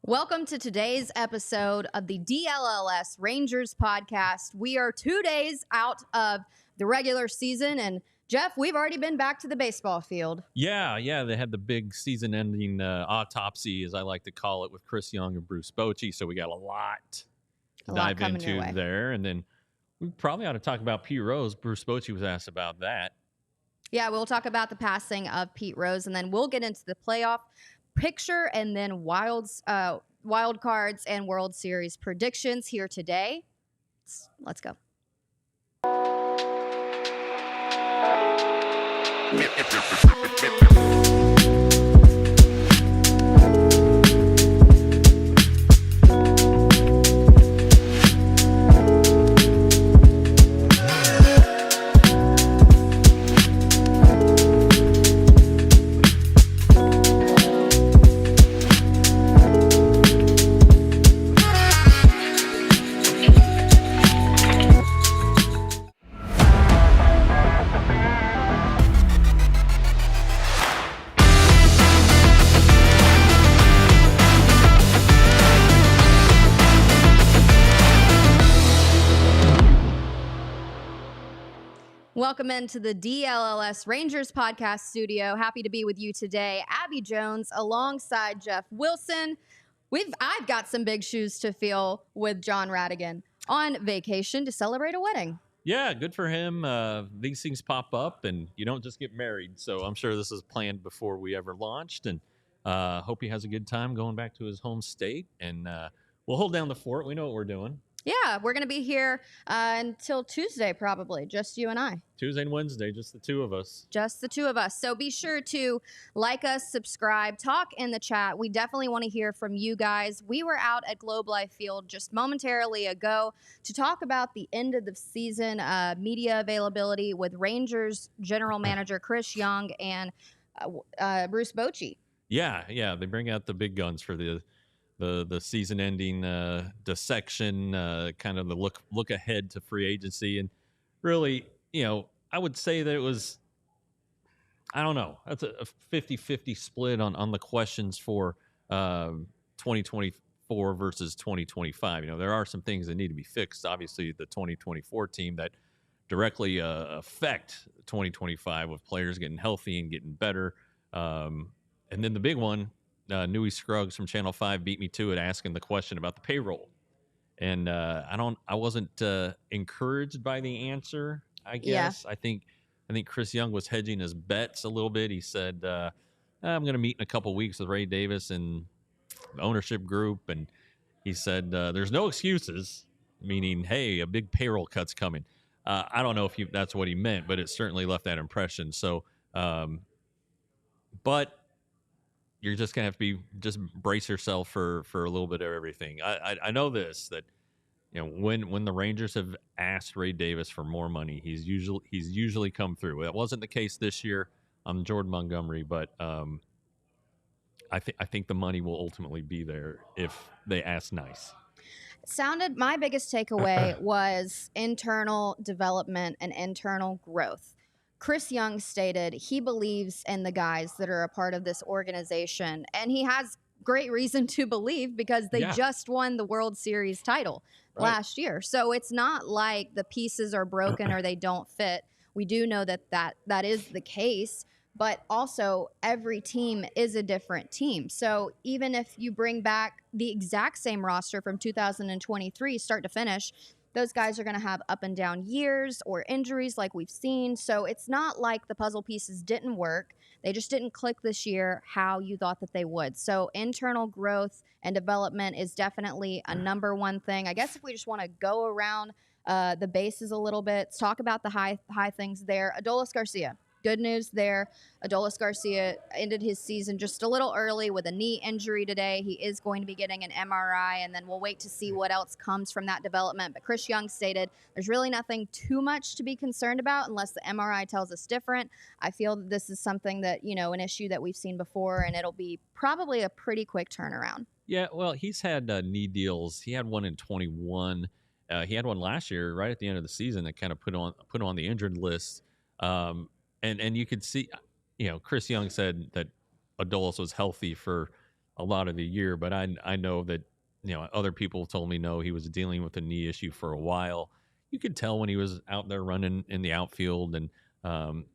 Welcome to today's episode of the DLLS Rangers podcast. We are 2 days out of the regular season, and Jeff, we've already been back to the baseball field. Yeah, they had the big season-ending autopsy, as I like to call it, with Chris Young and Bruce Bochy, so we got a lot to dive into there, and then we probably ought to talk about Pete Rose. Bruce Bochy was asked about that. Yeah, we'll talk about the passing of Pete Rose, and then we'll get into the playoff picture and then wild cards and World Series predictions here today. Let's go. Welcome into the DLLS Rangers podcast studio. Happy to be with you today. Abby Jones alongside Jeff Wilson. I've got some big shoes to fill with John Radigan on vacation to celebrate a wedding. Yeah, good for him. These things pop up, and you don't just get married. So I'm sure this is planned before we ever launched, and hope he has a good time going back to his home state. And we'll hold down the fort. We know what we're doing. Yeah, we're going to be here until Tuesday, probably, just you and I. Tuesday and Wednesday, just the two of us. Just the two of us. So be sure to like us, subscribe, talk in the chat. We definitely want to hear from you guys. We were out at Globe Life Field just momentarily ago to talk about the end of the season media availability with Rangers general manager Chris Young and Bruce Bochy. Yeah, they bring out the big guns for the season-ending dissection, kind of the look ahead to free agency. And really, I would say that it was, I don't know, that's a 50-50 split on the questions for 2024 versus 2025. There are some things that need to be fixed. Obviously, the 2024 team that directly affect 2025 with players getting healthy and getting better. And then the big one, Newey Scruggs from Channel 5 beat me to it, asking the question about the payroll. And I wasn't encouraged by the answer, I guess. Yeah. I think Chris Young was hedging his bets a little bit. He said, I'm going to meet in a couple weeks with Ray Davis and the ownership group. And he said, there's no excuses, meaning, hey, a big payroll cut's coming. I don't know if that's what he meant, but it certainly left that impression. So, but you're just gonna have to just brace yourself for a little bit of everything. I know this, that when the Rangers have asked Ray Davis for more money, he's usually come through. That wasn't the case this year on Jordan Montgomery, but I think the money will ultimately be there if they ask nice. My biggest takeaway was internal development and internal growth. Chris Young stated he believes in the guys that are a part of this organization, and he has great reason to believe because they just won the World Series title last year. So it's not like the pieces are broken or they don't fit. We do know that is the case, but also every team is a different team. So even if you bring back the exact same roster from 2023 start to finish, those guys are going to have up and down years or injuries like we've seen. So it's not like the puzzle pieces didn't work. They just didn't click this year how you thought that they would. So internal growth and development is definitely a number one thing. I guess if we just want to go around the bases a little bit, let's talk about the high things there. Adolis Garcia. Good news there. Adolis Garcia ended his season just a little early with a knee injury today. He is going to be getting an MRI, and then we'll wait to see what else comes from that development. But Chris Young stated there's really nothing too much to be concerned about unless the MRI tells us different. I feel that this is something that, an issue that we've seen before, and it'll be probably a pretty quick turnaround. Yeah, well, he's had knee deals. He had one in 21. He had one last year right at the end of the season that kind of put on the injured list. And you could see, Chris Young said that Adolis was healthy for a lot of the year. But I know that, other people told me no, he was dealing with a knee issue for a while. You could tell when he was out there running in the outfield, and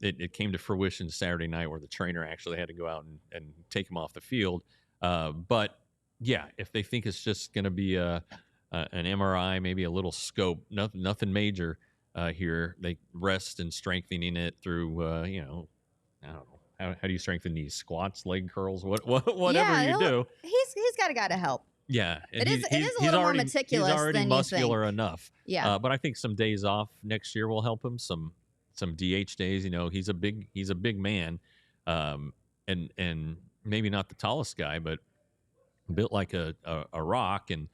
it came to fruition Saturday night where the trainer actually had to go out and take him off the field. But yeah, if they think it's just going to be an MRI, maybe a little scope, nothing major here, they rest and strengthening it through, I don't know. How do you strengthen these squats, leg curls, whatever Yeah, you do? he's got a guy to help. Yeah, and It is a little more meticulous he's already than muscular you think. enough. Yeah. But I think some days off next year will help him. Some DH days. He's a big man, and maybe not the tallest guy, but built like a rock. And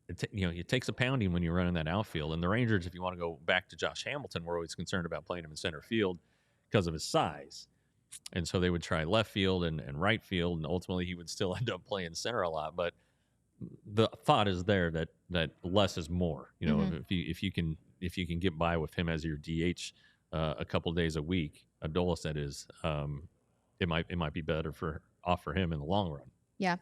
it takes a pounding when you're running that outfield. And the Rangers, if you want to go back to Josh Hamilton, were always concerned about playing him in center field because of his size. And so they would try left field and right field, and ultimately he would still end up playing center a lot. But the thought is there that less is more. If you can get by with him as your DH a couple days a week, Adolis that is, it might be better for him in the long run. Yeah.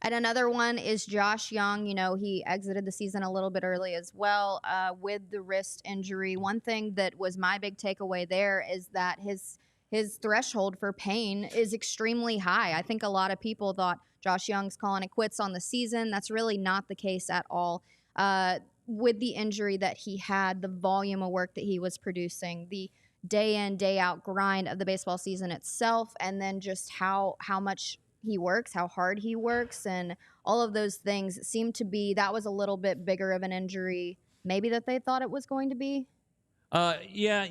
And another one is Josh Young. He exited the season a little bit early as well with the wrist injury. One thing that was my big takeaway there is that his threshold for pain is extremely high. I think a lot of people thought Josh Young's calling it quits on the season. That's really not the case at all. With the injury that he had, the volume of work that he was producing, the day in, day out grind of the baseball season itself, and then just how much he works, how hard he works, and all of those things seem to be, that was a little bit bigger of an injury maybe that they thought it was going to be. Yeah,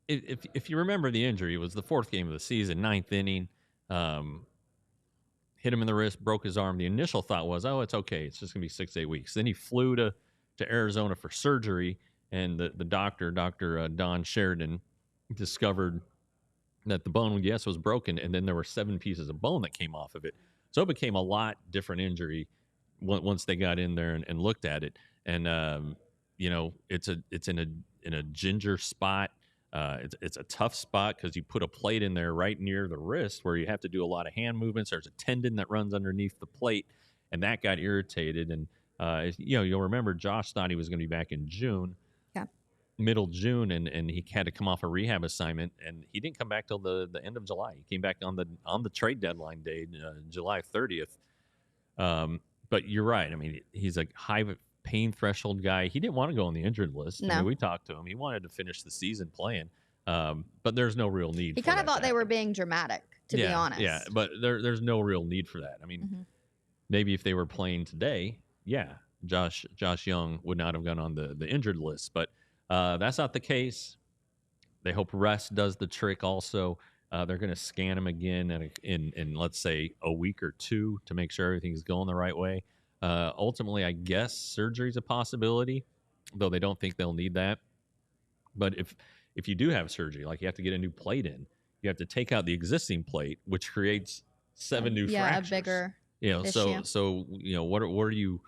if you remember the injury, it was the fourth game of the season, ninth inning. Hit him in the wrist, broke his arm. The initial thought was, oh, it's okay. It's just going to be 6 to 8 weeks. Then he flew to Arizona for surgery, and the doctor, Dr. Don Sheridan, discovered that the bone, yes, was broken, and then there were 7 pieces of bone that came off of it. So it became a lot different injury once they got in there and looked at it. And it's in a ginger spot. It's a tough spot because you put a plate in there right near the wrist where you have to do a lot of hand movements. There's a tendon that runs underneath the plate, and that got irritated. And you'll remember Josh thought he was going to be back in June. Yeah. Middle June, and he had to come off a rehab assignment, and he didn't come back till the end of July. He came back on the trade deadline day, July 30th. But you're right. I mean, he's a high pain threshold guy. He didn't want to go on the injured list. No. I mean, we talked to him. He wanted to finish the season playing, but there's no real need. He kind of thought they were being dramatic, to be honest. Yeah, but there's no real need for that. I mean, maybe if they were playing today, yeah, Josh Young would not have gone on the injured list, but that's not the case. They hope rest does the trick also. They're going to scan him again in let's say a week or two to make sure everything's going the right way. Ultimately, I guess surgery is a possibility, though they don't think they'll need that. But if you do have surgery, like you have to get a new plate in, you have to take out the existing plate, which creates 7 new fractures. Yeah, a bigger issue. So what are you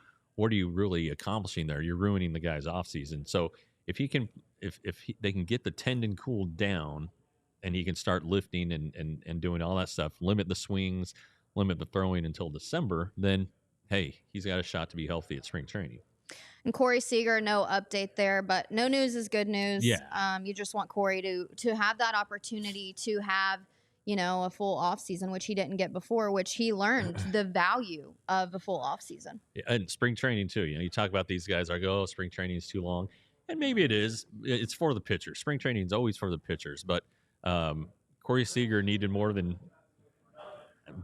really accomplishing there? You're ruining the guy's off season. So if they can get the tendon cooled down, and he can start lifting and doing all that stuff, limit the swings, limit the throwing until December, then hey, he's got a shot to be healthy at spring training. And Corey Seager, no update there, but no news is good news. Yeah. You just want Corey to have that opportunity to have, a full off season, which he didn't get before, which he learned the value of a full off season. Yeah, and spring training too. You talk about these guys spring training is too long. And maybe it is. It's for the pitchers. Spring training is always for the pitchers, but Corey Seager needed more than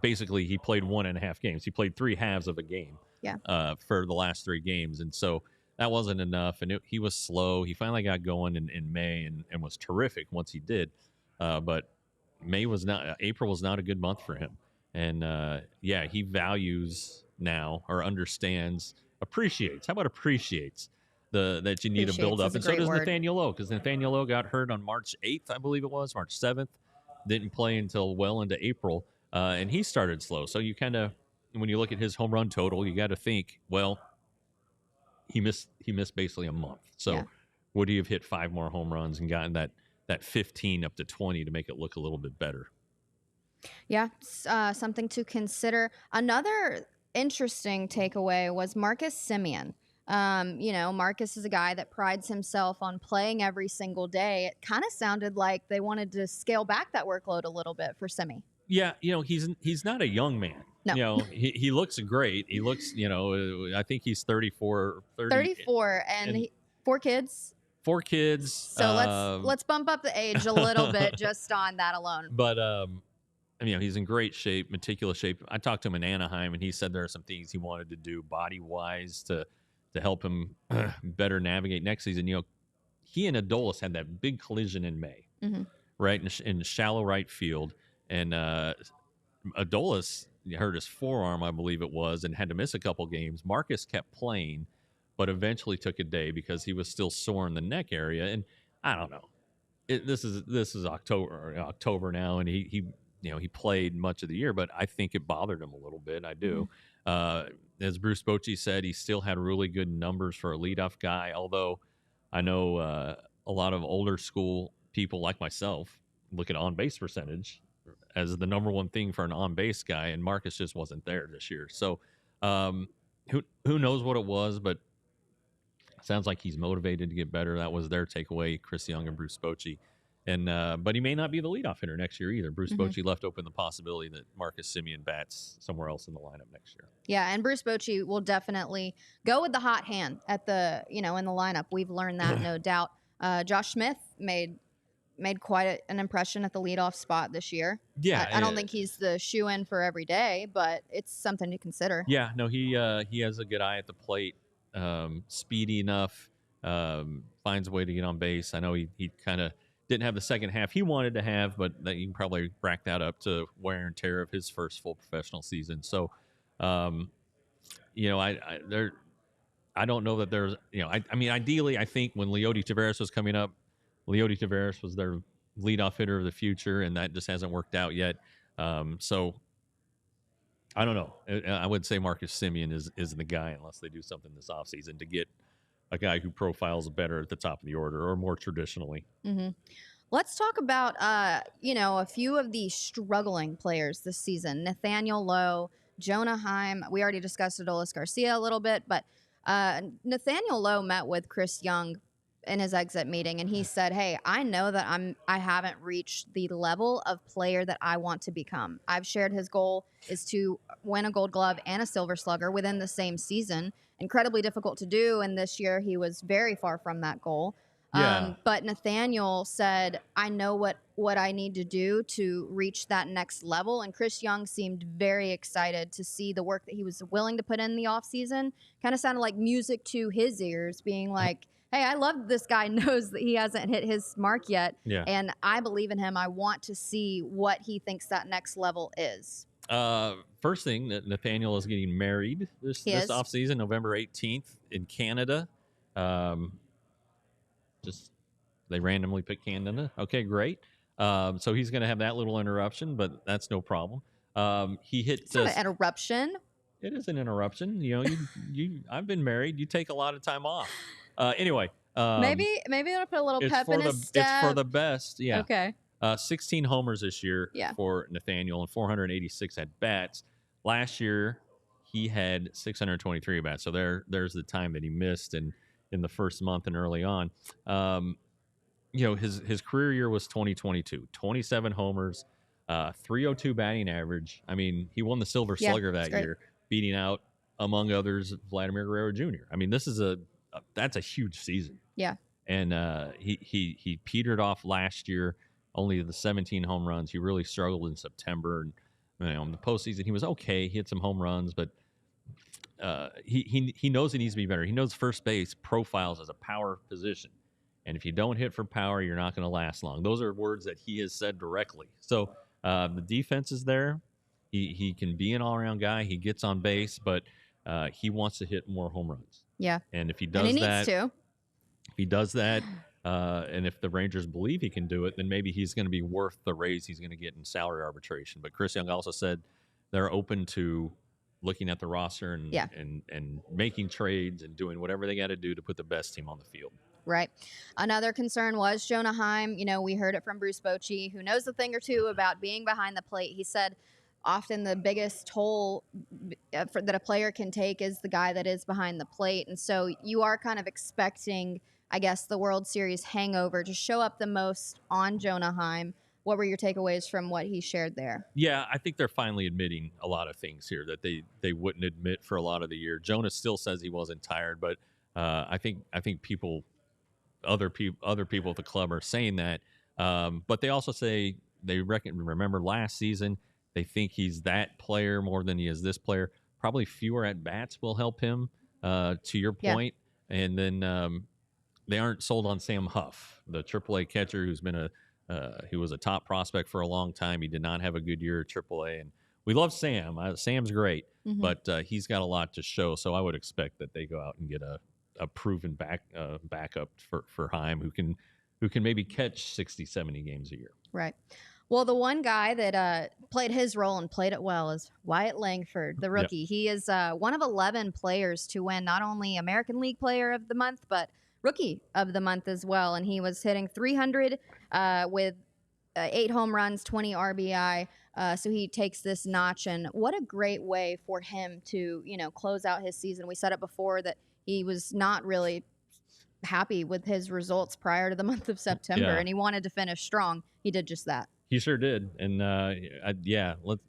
basically he played 1.5 games. He played 3 halves of a game for the last 3 games. And so that wasn't enough. And he was slow. He finally got going in May and was terrific once he did. But April was not a good month for him. And he values now or appreciates. How about appreciates? That you need to build up. And so does Nathaniel Lowe, because Nathaniel Lowe got hurt on March 8th, I believe it was, March 7th. Didn't play until well into April, and he started slow. So you kind of, when you look at his home run total, you got to think, well, he missed basically a month. So would he have hit 5 more home runs and gotten that 15 up to 20 to make it look a little bit better? Yeah, something to consider. Another interesting takeaway was Marcus Semien. Marcus is a guy that prides himself on playing every single day. It kind of sounded like they wanted to scale back that workload a little bit for Semi. Yeah, he's not a young man. No. He looks great. He looks, I think he's 34, 34 and 4 kids. 4 kids. So let's bump up the age a little bit just on that alone. But he's in great shape, meticulous shape. I talked to him in Anaheim, and he said there are some things he wanted to do body wise to help him better navigate next season. He and Adolis had that big collision in May, right in shallow right field, and Adolis hurt his forearm, I believe it was, and had to miss a couple games. Marcus kept playing, but eventually took a day because he was still sore in the neck area. And I don't know. This is October now, and he played much of the year, but I think it bothered him a little bit. I do. As Bruce Bochy said, he still had really good numbers for a leadoff guy, although I know a lot of older school people like myself look at on-base percentage as the number one thing for an on-base guy, and Marcus just wasn't there this year. So who knows what it was, but sounds like he's motivated to get better. That was their takeaway, Chris Young and Bruce Bochy. And but he may not be the leadoff hitter next year either. Bruce Bochy left open the possibility that Marcus Semien bats somewhere else in the lineup next year. Yeah, and Bruce Bochy will definitely go with the hot hand at the in the lineup. We've learned that, no doubt. Josh Smith made quite an impression at the leadoff spot this year. Yeah, I don't think he's the shoe-in for every day, but it's something to consider. Yeah, no, he has a good eye at the plate, speedy enough, finds a way to get on base. I know he kind of didn't have the second half he wanted to have, but you can probably rack that up to wear and tear of his first full professional season. So, I don't know that there's, ideally, I think when Leody Taveras was coming up, Leody Taveras was their leadoff hitter of the future, and that just hasn't worked out yet. So I don't know. I would say Marcus Semien is the guy unless they do something this offseason to get a guy who profiles better at the top of the order or more traditionally. Let's talk about, a few of the struggling players this season. Nathaniel Lowe, Jonah Heim. We already discussed Adolis Garcia a little bit, but Nathaniel Lowe met with Chris Young in his exit meeting, and he said, hey, I know that I haven't reached the level of player that I want to become. I've shared his goal is to win a Gold Glove and a Silver Slugger within the same season. Incredibly difficult to do, and this year he was very far from that goal. Yeah. But Nathaniel said, I know what I need to do to reach that next level. And Chris Young seemed very excited to see the work that he was willing to put in the offseason. Kind of sounded like music to his ears, being like, hey, I love this guy knows that he hasn't hit his mark yet. Yeah. And I believe in him. I want to see what he thinks that next level is. First thing, that Nathaniel is getting married this offseason, November 18th in Canada. Just they randomly pick Canada. Okay, great. So he's going to have that little interruption, but that's no problem. He hit. It's not an interruption. It is an interruption. I've been married. You take a lot of time off. Anyway. Maybe I'm gonna put a little pep in his step. It's for the best. Yeah. Okay. 16 homers this year for Nathaniel and 486 at bats. Last year he had 623 at bats. So there's the time that he missed in the first month and early on. His career year was 2022. 27 homers, 302 batting average. I mean, he won the Silver Slugger that year, beating out, among others, Vladimir Guerrero Jr. I mean, this is that's a huge season. Yeah. And he petered off last year, only the 17 home runs. He really struggled in September. And in the postseason, he was okay. He hit some home runs, but he knows he needs to be better. He knows first base profiles as a power position. And if you don't hit for power, you're not going to last long. Those are words that he has said directly. So the defense is there. He can be an all-around guy. He gets on base, but he wants to hit more home runs. Yeah. And if he does that, and if the Rangers believe he can do it, then maybe he's going to be worth the raise he's going to get in salary arbitration. But Chris Young also said they're open to looking at the roster and making trades and doing whatever they got to do to put the best team on the field. Right. Another concern was Jonah Heim. You know, we heard it from Bruce Bochy, who knows a thing or two about being behind the plate. He said often the biggest toll that a player can take is the guy that is behind the plate. And so you are kind of expecting, I guess, the World Series hangover to show up the most on Jonah Heim. What were your takeaways from what he shared there? Yeah, I think they're finally admitting a lot of things here that they wouldn't admit for a lot of the year. Jonah still says he wasn't tired, but I think other people at the club are saying that. But they also say they remember last season, they think he's that player more than he is this player. Probably fewer at bats will help him, to your point. And then they aren't sold on Sam Huff, the AAA catcher who's been he was a top prospect for a long time. He did not have a good year at AAA, and we love Sam. Sam's great, but he's got a lot to show. So I would expect that they go out and get a proven backup for Heim who can maybe catch 60, 70 games a year. Right. Well, the one guy that played his role and played it well is Wyatt Langford, the rookie. Yep. He is one of 11 players to win not only American League Player of the Month, but Rookie of the Month as well. And he was hitting 300 with 8 home runs, 20 RBI. So he takes this notch. And what a great way for him to, close out his season. We said it before that he was not really happy with his results prior to the month of September, and he wanted to finish strong. He did just that. He sure did. And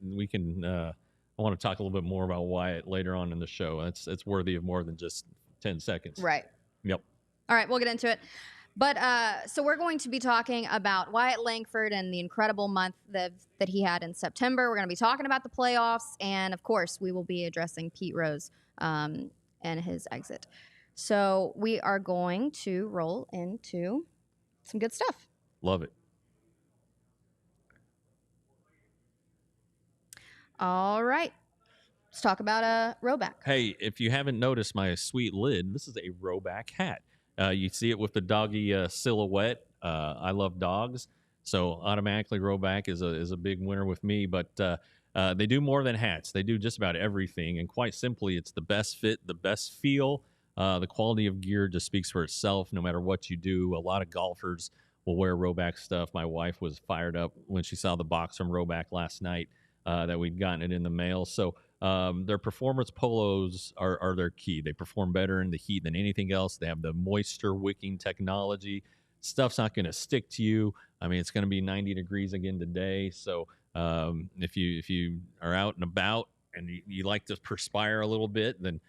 we can. I want to talk a little bit more about Wyatt later on in the show. It's worthy of more than just 10 seconds. Right. Yep. All right, we'll get into it. But so we're going to be talking about Wyatt Langford and the incredible month that he had in September. We're going to be talking about the playoffs, and of course, we will be addressing Pete Rose and his exit. So we are going to roll into some good stuff. Love it. All right. Let's talk about a Rhoback. Hey, if you haven't noticed my sweet lid, this is a Rhoback hat. You see it with the doggy silhouette. I love dogs, so automatically Rhoback is a big winner with me. But they do more than hats. They do just about everything. And quite simply, it's the best fit, the best feel. The quality of gear just speaks for itself no matter what you do. A lot of golfers will wear Rhoback stuff. My wife was fired up when she saw the box from Rhoback last night that we'd gotten it in the mail. So their performance polos are their key. They perform better in the heat than anything else. They have the moisture wicking technology. Stuff's not going to stick to you. I mean, it's going to be 90 degrees again today. So if you are out and about and you like to perspire a little bit, then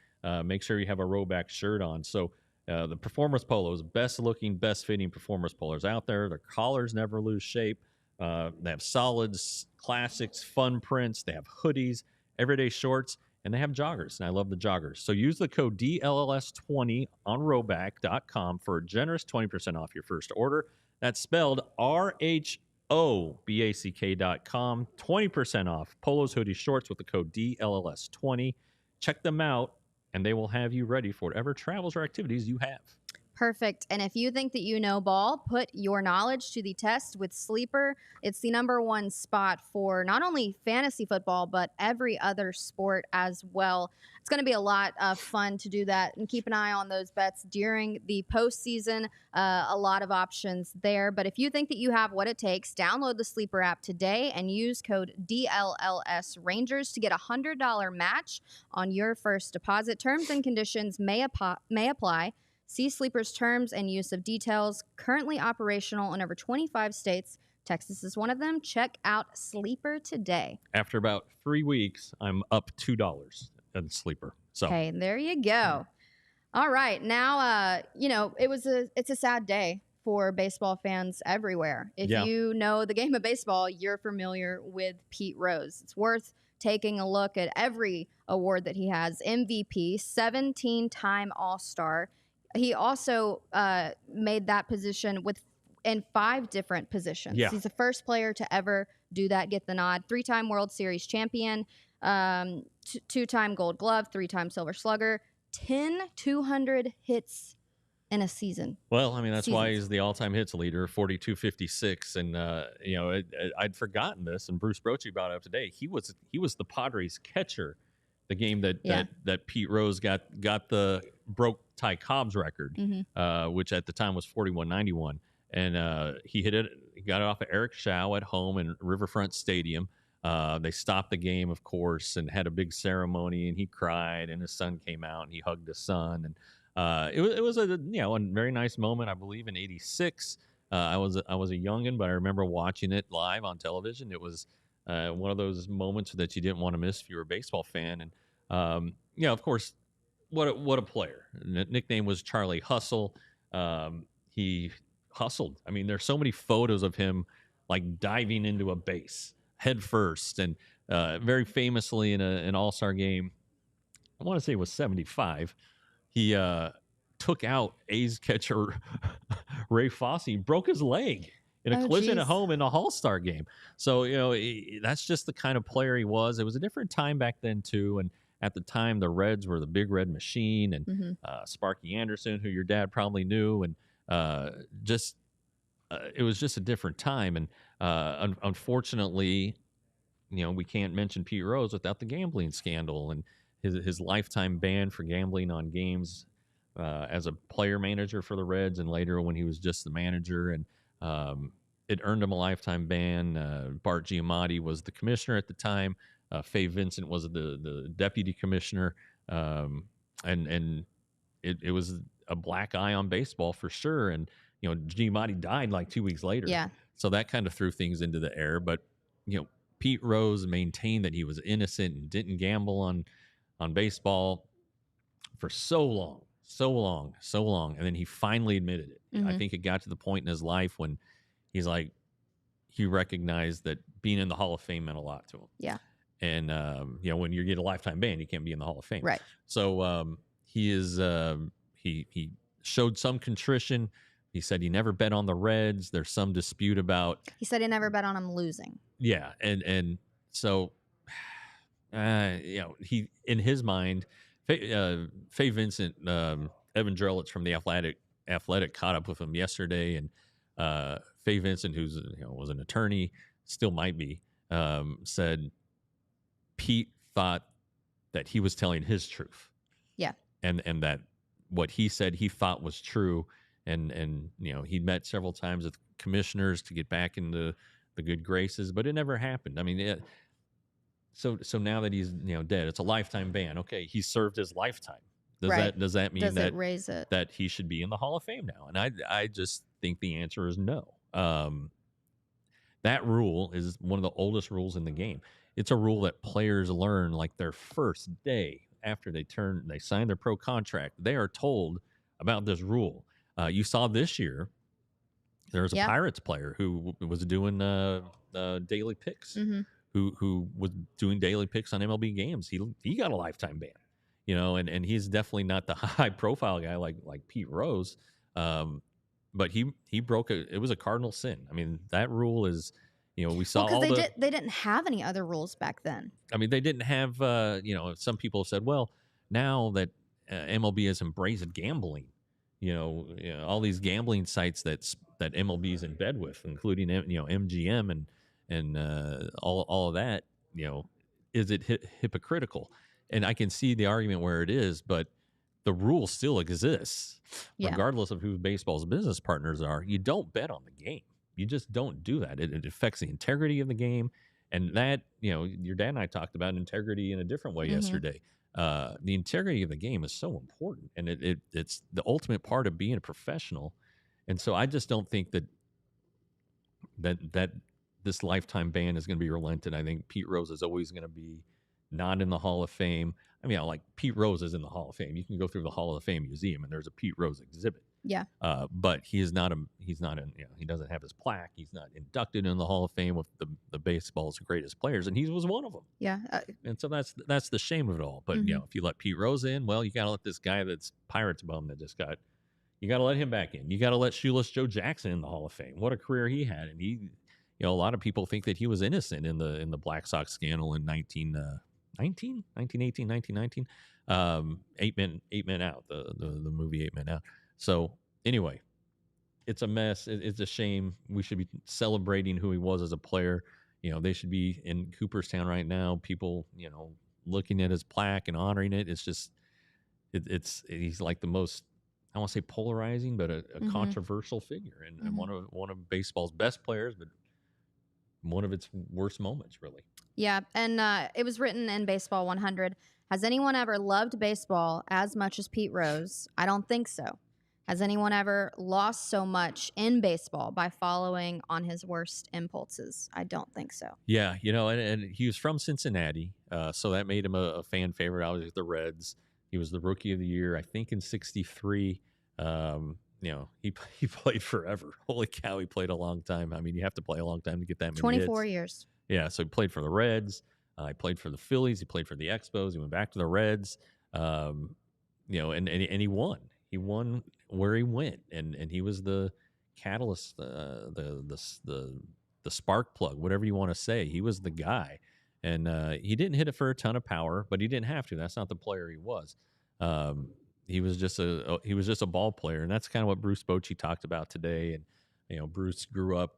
make sure you have a Rhoback shirt on. So the performance polos, best looking, best fitting performance polos out there. Their collars never lose shape. They have solids, classics, fun prints. They have hoodies, everyday shorts, and they have joggers. And I love the joggers. So use the code DLLS20 on Rhoback.com for a generous 20% off your first order. That's spelled RHOBACK.com. 20% off polos, hoodies, shorts with the code DLLS20. Check them out, and they will have you ready for whatever travels or activities you have. Perfect. And if you think that you know ball, put your knowledge to the test with Sleeper. It's the #1 spot for not only fantasy football, but every other sport as well. It's going to be a lot of fun to do that and keep an eye on those bets during the postseason. A lot of options there. But if you think that you have what it takes, download the Sleeper app today and use code DLLS Rangers to get a $100 match on your first deposit. Terms and conditions may apply. See Sleeper's terms and use of details. Currently operational in over 25 states. Texas is one of them. Check out Sleeper today. After about 3 weeks, I'm up $2 in Sleeper. So hey, there you go. All right, now it's a sad day for baseball fans everywhere. If you know the game of baseball, you're familiar with Pete Rose. It's worth taking a look at every award that he has. MVP, 17-time All-Star. He also made that position in 5 different positions. Yeah. He's the first player to ever do that, get the nod. 3-time World Series champion, 2-time Gold Glove, 3-time Silver Slugger, 10 200 hits in a season. Well, I mean, that's why he's the all-time hits leader, 42-56. And, I'd forgotten this, and Bruce Bochy brought it up today. He was the Padres catcher the game that Pete Rose broke Ty Cobb's record, which at the time was 41-91. And he hit it. He got it off of Eric Shao at home in Riverfront Stadium. They stopped the game, of course, and had a big ceremony. And he cried, and his son came out, and he hugged his son. And it was a a very nice moment. I believe in '86. I was a youngin', but I remember watching it live on television. It was one of those moments that you didn't want to miss if you were a baseball fan. And of course, what a player. Nickname was Charlie Hustle. He hustled. I mean, there's so many photos of him like diving into a base head first, and very famously in an All-Star game, I want to say it was '75. He took out A's catcher Ray Fosse, broke his leg in a collision at home in a All-Star game. So that's just the kind of player he was. It was a different time back then too, and at the time the Reds were the Big Red Machine, and Sparky Anderson, who your dad probably knew, and it was just a different time. And unfortunately, we can't mention Pete Rose without the gambling scandal and his lifetime ban for gambling on games as a player manager for the Reds, and later when he was just the manager. And it earned him a lifetime ban. Bart Giamatti was the commissioner at the time. Fay Vincent was the deputy commissioner. And it was a black eye on baseball for sure. And Giamatti died like 2 weeks later. Yeah. So that kind of threw things into the air. But Pete Rose maintained that he was innocent and didn't gamble on baseball for so long, and then he finally admitted it. I think it got to the point in his life when he's like, he recognized that being in the Hall of Fame meant a lot to him. Yeah. And when you get a lifetime ban, you can't be in the Hall of Fame. Right. So he is he showed some contrition. He said he never bet on the Reds. There's some dispute about. He said he never bet on them losing. Yeah, and so he, in his mind, Fay Vincent, Evan Drelitz from the Athletic caught up with him yesterday, and Fay Vincent, who's was an attorney, still might be, said Pete thought that he was telling his truth. Yeah, and that what he said he thought was true, and he met several times with commissioners to get back into the good graces, but it never happened. I mean, so now that he's dead, it's a lifetime ban. Okay, he served his lifetime. Does that mean that raise it? That he should be in the Hall of Fame now? And I just think the answer is no. That rule is one of the oldest rules in the game. It's a rule that players learn like their first day after they sign their pro contract. They are told about this rule. You saw this year, there was a Pirates player who was doing daily picks, who was doing daily picks on MLB games. He got a lifetime ban, and he's definitely not the high profile guy like Pete Rose. But he broke it was a cardinal sin. I mean, that rule is, we saw they didn't have any other rules back then. I mean, they didn't have, some people said, well, now that MLB has embraced gambling, all these gambling sites that MLB is in bed with, including MGM and all of that, is it hypocritical? And I can see the argument where it is, but the rule still exists, regardless of who baseball's business partners are. You don't bet on the game. You just don't do that. It affects the integrity of the game, and that your dad and I talked about integrity in a different way yesterday. The integrity of the game is so important, and it's the ultimate part of being a professional. And so I just don't think that this lifetime ban is going to be relented. I think Pete Rose is always going to be not in the Hall of Fame. I mean, like Pete Rose is in the Hall of Fame. You can go through the Hall of Fame museum, and there's a Pete Rose exhibit. Yeah. But he doesn't have his plaque. He's not inducted in the Hall of Fame with the baseball's greatest players, and he was one of them. Yeah. And so that's the shame of it all. But if you let Pete Rose in, well, you got to let this guy that's Pirates bum that just got. You got to let him back in. You got to let Shoeless Joe Jackson in the Hall of Fame. What a career he had, and he, a lot of people think that he was innocent in the Black Sox scandal in 1918, 1919. 8 Men Out, the movie 8 Men Out. So anyway, it's a mess. It's a shame. We should be celebrating who he was as a player. They should be in Cooperstown right now. People, looking at his plaque and honoring it. It's just, he's like the most, I won't say polarizing, but a Mhm. controversial figure, and one of baseball's best players, but one of its worst moments, really. Yeah, and it was written in Baseball 100. Has anyone ever loved baseball as much as Pete Rose? I don't think so. Has anyone ever lost so much in baseball by following on his worst impulses? I don't think so. Yeah, and he was from Cincinnati, so that made him a fan favorite. I was with the Reds. He was the Rookie of the Year, I think, in '63. He he played forever. Holy cow, he played a long time. I mean, you have to play a long time to get that many 24 hits. years. Yeah, so he played for the Reds. He played for the Phillies. He played for the Expos. He went back to the Reds. And he won. He won where he went, and he was the catalyst, the spark plug, whatever you want to say. He was the guy, and he didn't hit it for a ton of power, but he didn't have to. That's not the player he was. He was just a ball player, and that's kind of what Bruce Bochy talked about today. And Bruce grew up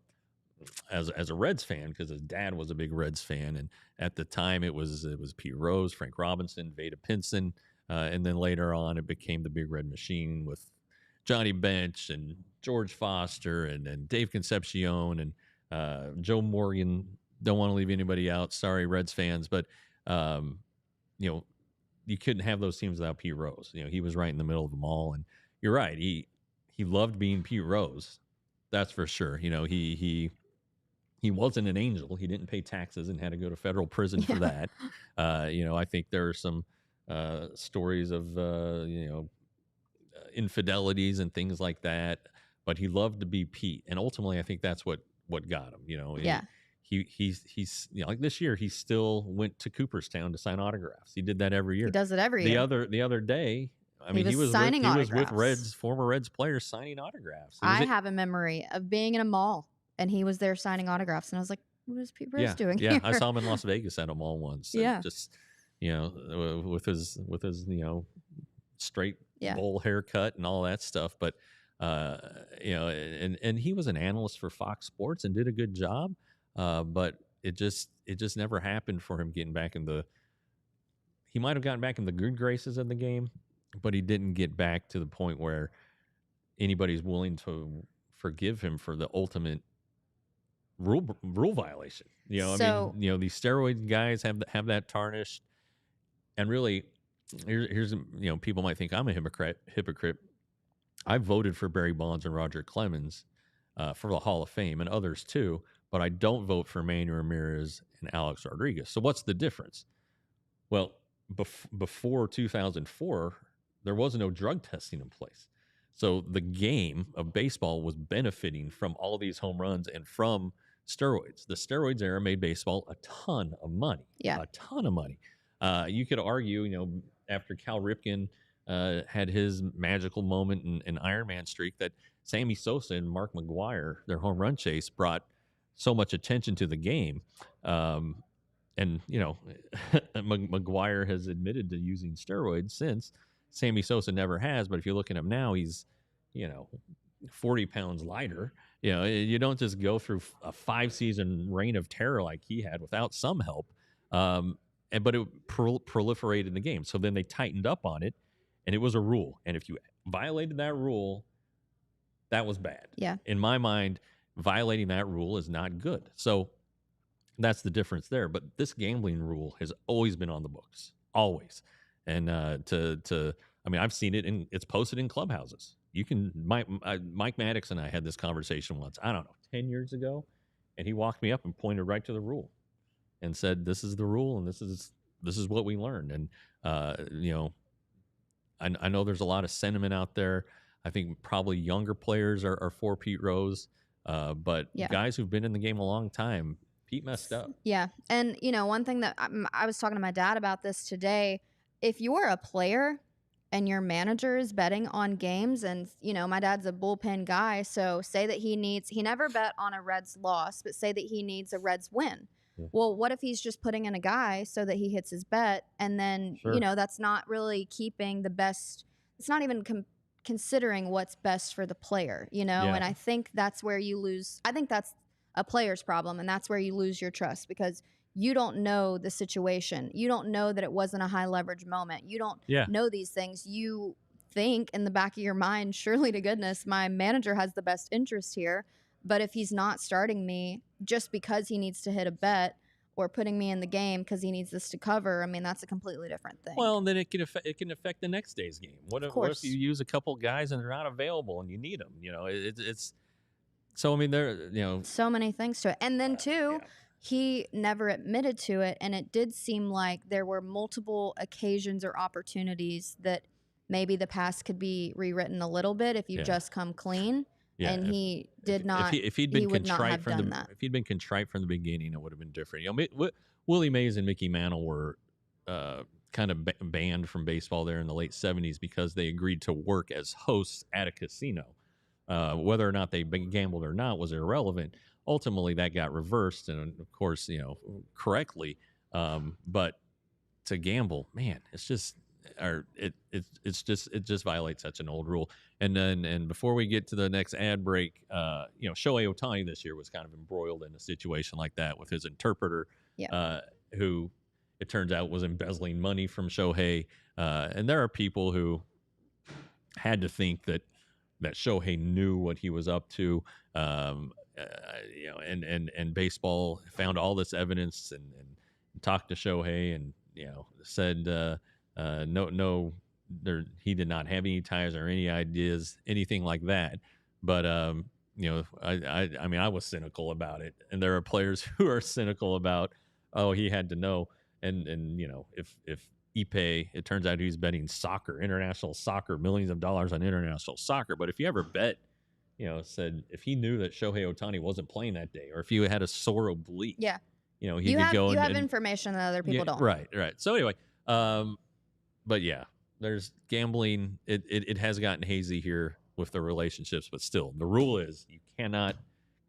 as a Reds fan because his dad was a big Reds fan, and at the time it was Pete Rose, Frank Robinson, Vada Pinson, and then later on it became the Big Red Machine with Johnny Bench and George Foster and Dave Concepcion and Joe Morgan. Don't want to leave anybody out. Sorry, Reds fans, but you couldn't have those teams without Pete Rose. He was right in the middle of them all, and you're right. He loved being Pete Rose. That's for sure. He wasn't an angel. He didn't pay taxes and had to go to federal prison for that. I think there are some stories of infidelities and things like that, but he loved to be Pete, and ultimately, I think that's what got him. Yeah. He's like this year, he still went to Cooperstown to sign autographs. He did that every year. He does it every year. The other day, I mean, he was signing autographs. with former Reds players signing autographs. I have a memory of being in a mall and he was there signing autographs, and I was like, "What is Pete Rose doing here?" I saw him in Las Vegas at a mall once. Yeah, just with his straight bowl haircut and all that stuff. But and he was an analyst for Fox Sports and did a good job. But it just never happened for him getting back in the. He might have gotten back in the good graces of the game, but he didn't get back to the point where anybody's willing to forgive him for the ultimate rule violation. These steroid guys have that tarnished, and really, here's people might think I'm a hypocrite. I voted for Barry Bonds and Roger Clemens for the Hall of Fame and others too, but I don't vote for Manny Ramirez and Alex Rodriguez. So what's the difference? Well, before 2004, there was no drug testing in place. So the game of baseball was benefiting from all these home runs and from steroids. The steroids era made baseball a ton of money. Yeah. A ton of money. You could argue, after Cal Ripken had his magical moment in Iron Man streak, that Sammy Sosa and Mark McGwire, their home run chase, brought so much attention to the game. And McGwire has admitted to using steroids since. Sammy Sosa never has, but if you look at him now, he's 40 pounds lighter. You don't just go through a 5-season reign of terror like he had without some help. But it proliferated the game. So then they tightened up on it, and it was a rule. And if you violated that rule, that was bad. Yeah. In my mind, violating that rule is not good. So that's the difference there. But this gambling rule has always been on the books, always. And I've seen it, and it's posted in clubhouses. You can. Mike Maddox and I had this conversation once. I don't know, 10 years ago, and he walked me up and pointed right to the rule, and said, "This is the rule, and this is what we learned." And I know there's a lot of sentiment out there. I think probably younger players are for Pete Rose, but guys who've been in the game a long time, Pete messed up. Yeah, and one thing that I was talking to my dad about this today. If you're a player and your manager is betting on games, and my dad's a bullpen guy, so say that he never bet on a Reds loss, but say that he needs a Reds win. Yeah. Well, what if he's just putting in a guy so that he hits his bet, and then that's not really keeping the best. It's not even considering what's best for the player, And I think that's where you lose. I think that's a player's problem, and that's where you lose your trust, because you don't know the situation. You don't know that it wasn't a high leverage moment. You don't know these things. You think in the back of your mind, surely to goodness, my manager has the best interest here. But if he's not starting me just because he needs to hit a bet or putting me in the game because he needs this to cover, I mean, that's a completely different thing. Well, and then it can affect the next day's game. What if you use a couple guys and they're not available and you need them? You know, it's so, I mean, there, you know, so many things to it. And then too, he never admitted to it, and it did seem like there were multiple occasions or opportunities that maybe the past could be rewritten a little bit if you just come clean. Yeah, and he did not. If he'd been contrite from the, if he'd been contrite from the beginning, it would have been different. You know, Willie Mays and Mickey Mantle were kind of banned from baseball there in the late '70s because they agreed to work as hosts at a casino. Whether or not they gambled or not was irrelevant. Ultimately, that got reversed, and of course, you know, correctly. But to gamble, man, it's just. Or it just violates such an old rule. And before we get to the next ad break, you know, Shohei Ohtani this year was kind of embroiled in a situation like that with his interpreter, who it turns out was embezzling money from Shohei. And there are people who had to think that Shohei knew what he was up to. You know, and baseball found all this evidence and talked to Shohei and, you know, said. He did not have any ties or any ideas, anything like that. But you know, I mean, I was cynical about it, and there are players who are cynical about, oh, he had to know, and you know, if Ipe, it turns out he's betting soccer, international soccer, millions of dollars on international soccer. But if you ever bet, you know, said if he knew that Shohei Ohtani wasn't playing that day, or if you had a sore oblique, you know, he could go. You have information that other people don't. Right. So anyway. But yeah, there's gambling. It has gotten hazy here with the relationships, but still, the rule is you cannot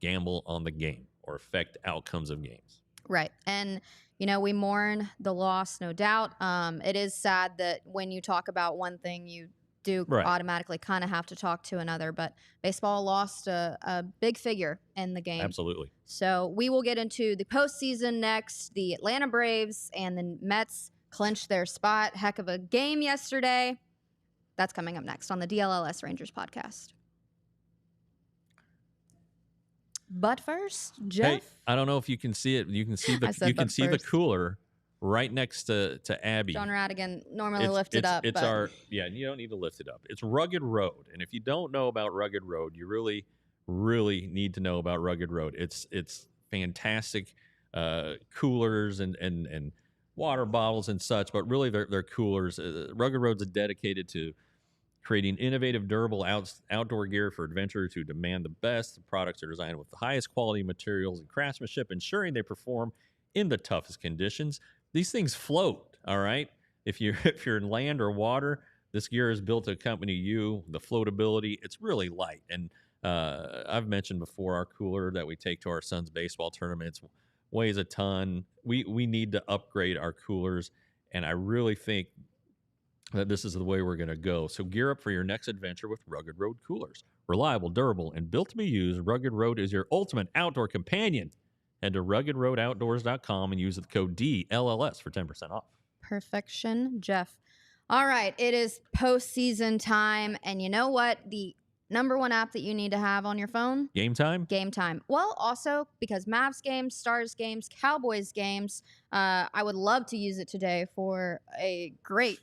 gamble on the game or affect outcomes of games. Right. And, you know, we mourn the loss, no doubt. It is sad that when you talk about one thing, you do automatically kind of have to talk to another. But baseball lost a big figure in the game. Absolutely. So we will get into the postseason next. The Atlanta Braves and the Mets clinched their spot. Heck of a game yesterday. That's coming up next on the DLLS Rangers podcast. But first, Jeff. Hey, I don't know if you can see it. You can see the cooler right next to Abby. John Radigan normally lift it up. It's our you don't need to lift it up. It's Rugged Road, and if you don't know about Rugged Road, you really, really need to know about Rugged Road. It's fantastic coolers and water bottles and such, but really they're coolers. Rugged Roads are dedicated to creating innovative, durable outdoor gear for adventurers who demand the best. The products are designed with the highest quality materials and craftsmanship, ensuring they perform in the toughest conditions. These things float, all right? If you're in land or water, this gear is built to accompany you. The floatability, it's really light. And I've mentioned before our cooler that we take to our son's baseball tournaments weighs a ton. We need to upgrade our coolers, and I really think that this is the way we're going to go. So gear up for your next adventure with Rugged Road coolers. Reliable, durable, and built to be used, Rugged Road is your ultimate outdoor companion. Head to ruggedroadoutdoors.com and use the code DLLS for 10% off. Perfection, Jeff. All right, it is postseason time, and you know what? The number one app that you need to have on your phone? Game Time? Game Time. Well, also because Mavs games, Stars games, Cowboys games, I would love to use it today for a great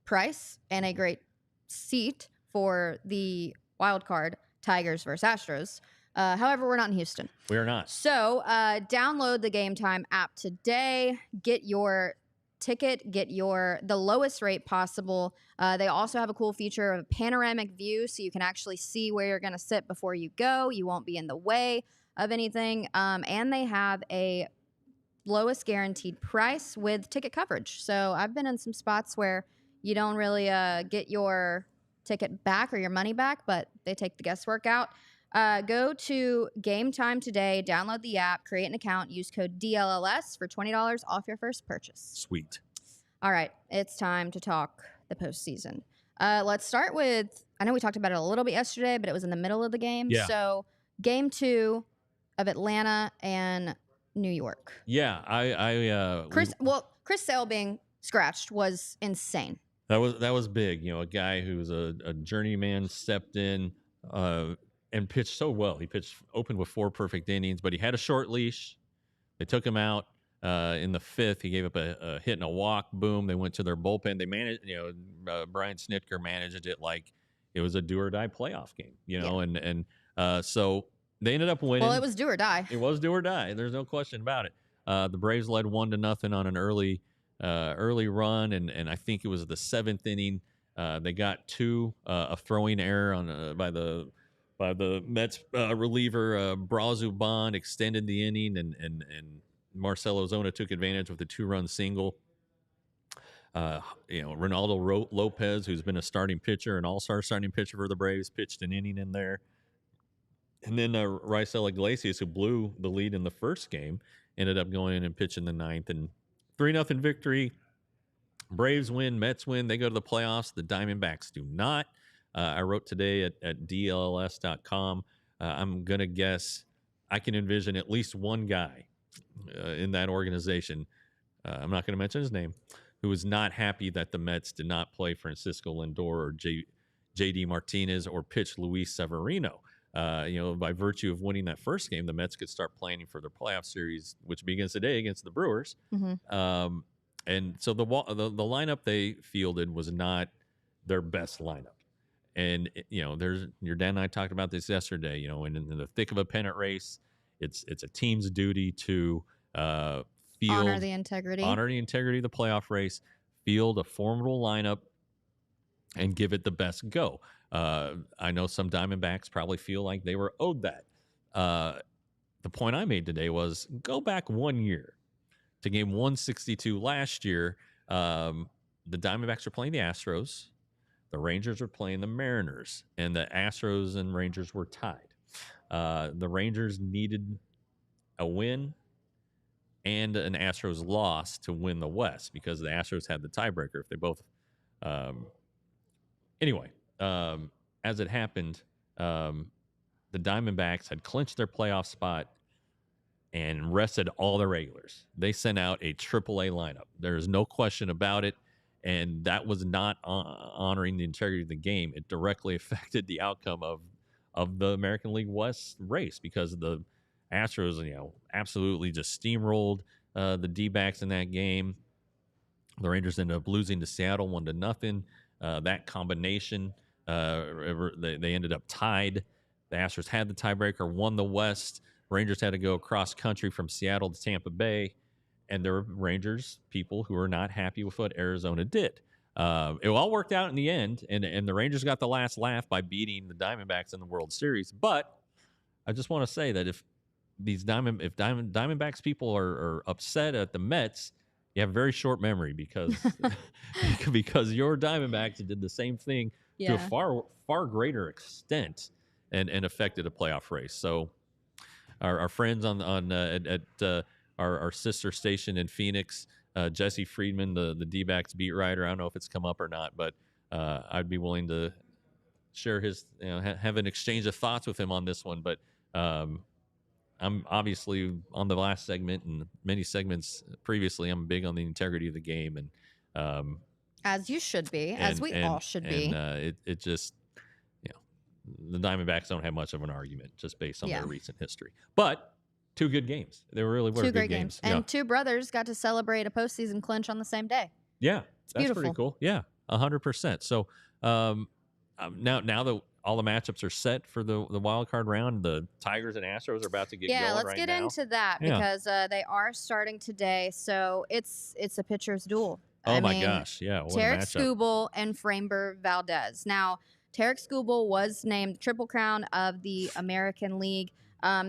price and a great seat for the wild card Tigers versus Astros. However, we're not in Houston. We are not. So download the Game Time app today. Get your ticket, get the lowest rate possible. They also have a cool feature of a panoramic view, so you can actually see where you're going to sit before you go. You won't be in the way of anything. And they have a lowest guaranteed price with ticket coverage. So I've been in some spots where you don't really get your ticket back or your money back, but they take the guesswork out. Go to Game Time today, download the app, create an account, use code DLLS for $20 off your first purchase. Sweet. All right, it's time to talk the postseason. Let's start with, I know we talked about it a little bit yesterday, but it was in the middle of the game. Yeah. So Game 2 of Atlanta and New York. Yeah, Chris Sale being scratched was insane. that was big. A guy who's a journeyman stepped in and pitched so well. He opened with 4 perfect innings, but he had a short leash. They took him out in the 5th. He gave up a hit and a walk. Boom. They went to their bullpen. They managed, Brian Snitker managed it like it was a do or die playoff game, and so they ended up winning. Well, it was do or die. It was do or die. There's no question about it. The Braves led 1-0 on an early run, and I think it was the 7th inning. They got 2, a throwing error on by the Mets reliever Brazu Bond extended the inning, and Marcelo Zona took advantage with a 2-run single. Ronaldo Lopez, who's been a starting pitcher, an all-star starting pitcher for the Braves, pitched an inning in there. And then Raisel Iglesias, who blew the lead in the first game, ended up going in and pitching the 9th. And 3-0 victory. Braves win, Mets win. They go to the playoffs. The Diamondbacks do not. I wrote today at dls.com. I'm going to guess I can envision at least one guy in that organization. I'm not going to mention his name, who was not happy that the Mets did not play Francisco Lindor or J.D. Martinez or pitch Luis Severino. By virtue of winning that first game, the Mets could start planning for their playoff series, which begins today against the Brewers. Mm-hmm. And so the lineup they fielded was not their best lineup. And there's your dad and I talked about this yesterday. And in the thick of a pennant race, it's a team's duty to honor the integrity of the playoff race, field a formidable lineup, and give it the best go. I know some Diamondbacks probably feel like they were owed that. The point I made today was go back 1 year to game 162 last year. The Diamondbacks were playing the Astros. The Rangers were playing the Mariners, and the Astros and Rangers were tied. The Rangers needed a win and an Astros loss to win the West because the Astros had the tiebreaker if they both. Anyway, as it happened, the Diamondbacks had clinched their playoff spot and rested all the regulars. They sent out a AAA lineup. There is no question about it. And that was not honoring the integrity of the game. It directly affected the outcome of the American League West race because the Astros, absolutely just steamrolled the D-backs in that game. The Rangers ended up losing to Seattle 1-0. That combination, they ended up tied. The Astros had the tiebreaker, won the West. Rangers had to go across country from Seattle to Tampa Bay. And there were Rangers people who were not happy with what Arizona did. It all worked out in the end, and the Rangers got the last laugh by beating the Diamondbacks in the World Series. But I just want to say that if Diamondbacks people are upset at the Mets, you have very short memory because your Diamondbacks did the same thing to a far greater extent and affected a playoff race. So our friends at our sister station in Phoenix, Jesse Friedman, the D-backs beat writer. I don't know if it's come up or not, but I'd be willing to share his, have an exchange of thoughts with him on this one. But I'm obviously on the last segment and many segments previously, I'm big on the integrity of the game. And as you should be, as we all should be. And it just, the Diamondbacks don't have much of an argument just based on their recent history. But 2 good games. They really were 2 good great games. And 2 brothers got to celebrate a postseason clinch on the same day. Yeah, it's that's beautiful. Pretty cool. Yeah, 100%. So now that all the matchups are set for the wild card round, the Tigers and Astros are about to get going let's right get now. into that because they are starting today. So it's a pitcher's duel. Oh my gosh, yeah. What Tarek a matchup. Skubal and Framber Valdez. Now, Tarek Skubal was named Triple Crown of the American League.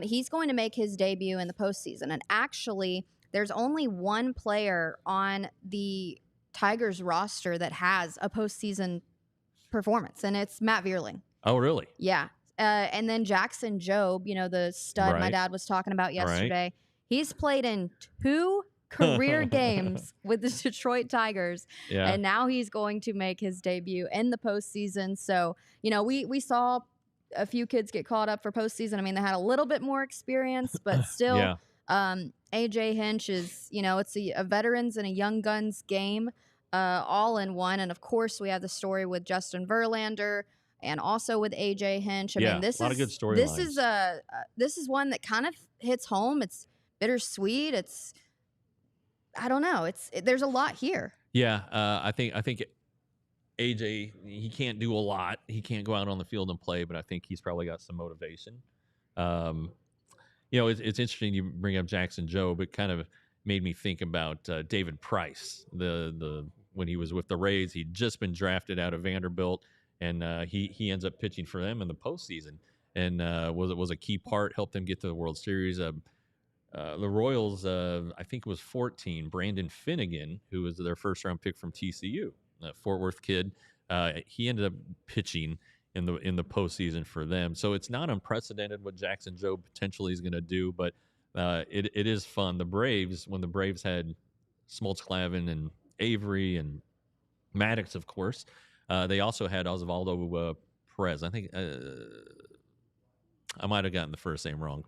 He's going to make his debut in the postseason. And actually, there's only one player on the Tigers roster that has a postseason performance, and it's Matt Vierling. Oh, really? Yeah. And then Jackson Jobe, the stud my dad was talking about yesterday, he's played in 2 career games with the Detroit Tigers. Yeah. And now he's going to make his debut in the postseason. So, we saw a few kids get caught up for postseason. I mean, they had a little bit more experience, but still, AJ Hinch is, it's a veterans and a young guns game, all in one. And of course, we have the story with Justin Verlander and also with AJ Hinch. I mean, Yeah, a lot of good storylines. This is one that kind of hits home. It's bittersweet. I don't know. There's a lot here. Yeah, I think AJ, he can't do a lot. He can't go out on the field and play, but I think he's probably got some motivation. It's interesting you bring up Jackson Jobe. It kind of made me think about David Price. The when he was with the Rays, he'd just been drafted out of Vanderbilt, and he ends up pitching for them in the postseason, and was a key part, helped them get to the World Series. The Royals, I think it was 14. Brandon Finnegan, who was their first round pick from TCU, Fort Worth kid, he ended up pitching in the postseason for them. So it's not unprecedented what Jackson Jobe potentially is going to do, but it is fun. The Braves, when the Braves had Smoltz-Clavin and Avery and Maddox, of course, they also had Osvaldo Perez. I think I might have gotten the first name wrong.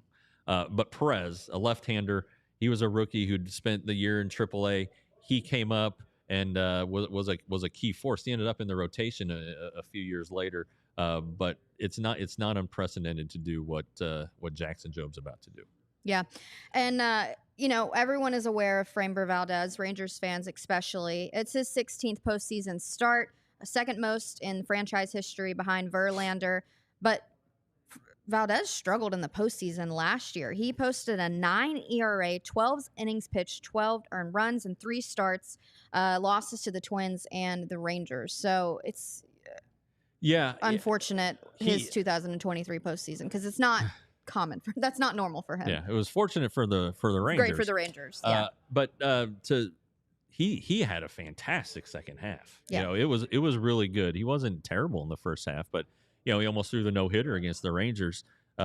But Perez, a left-hander, he was a rookie who'd spent the year in AAA. He came up and was a key force. He ended up in the rotation a few years later. But it's not unprecedented to do what Jackson Jobe's about to do. Yeah, and everyone is aware of Framber Valdez, Rangers fans especially. It's his 16th postseason start, second most in franchise history behind Verlander. But Valdez struggled in the postseason last year. He posted a 9 ERA, 12 innings pitched, 12 earned runs, and 3 starts, losses to the Twins and the Rangers. So it's unfortunate his 2023 postseason, because it's not common. That's not normal for him. Yeah, it was fortunate for the Rangers. Great for the Rangers. Yeah, but he had a fantastic second half. Yeah. It was really good. He wasn't terrible in the first half, but he almost threw the no-hitter against the Rangers. He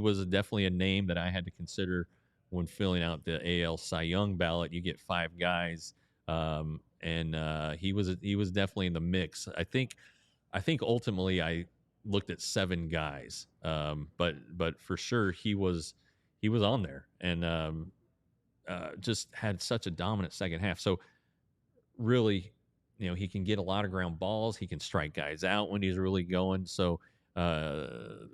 was definitely a name that I had to consider when filling out the AL Cy Young ballot. You get 5 guys, and he was definitely in the mix. I think ultimately I looked at 7 guys, but for sure he was on there, and just had such a dominant second half. So really, he can get a lot of ground balls. He can strike guys out when he's really going. So the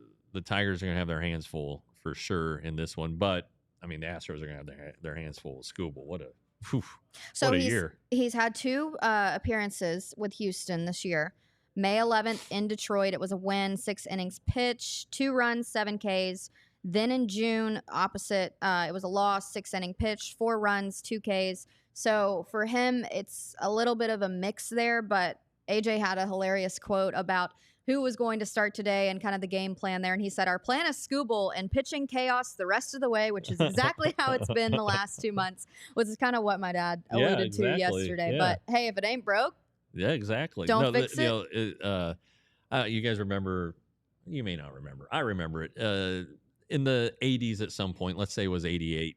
Tigers are going to have their hands full for sure in this one. But, I mean, the Astros are going to have their hands full with Skubal. What a year. He's had 2 appearances with Houston this year. May 11th in Detroit, it was a win, 6 innings pitched, 2 runs, 7 Ks. Then in June, opposite, it was a loss, 6 inning pitched, 4 runs, 2 Ks. So for him, it's a little bit of a mix there, but AJ had a hilarious quote about who was going to start today and kind of the game plan there. And he said, our plan is Skubal and pitching chaos the rest of the way, which is exactly how it's been the last 2 months, which is kind of what my dad alluded to yesterday. Yeah. But hey, if it ain't broke, yeah, exactly. Don't fix it. You guys remember, you may not remember. I remember it. In the 80s at some point, let's say it was 88,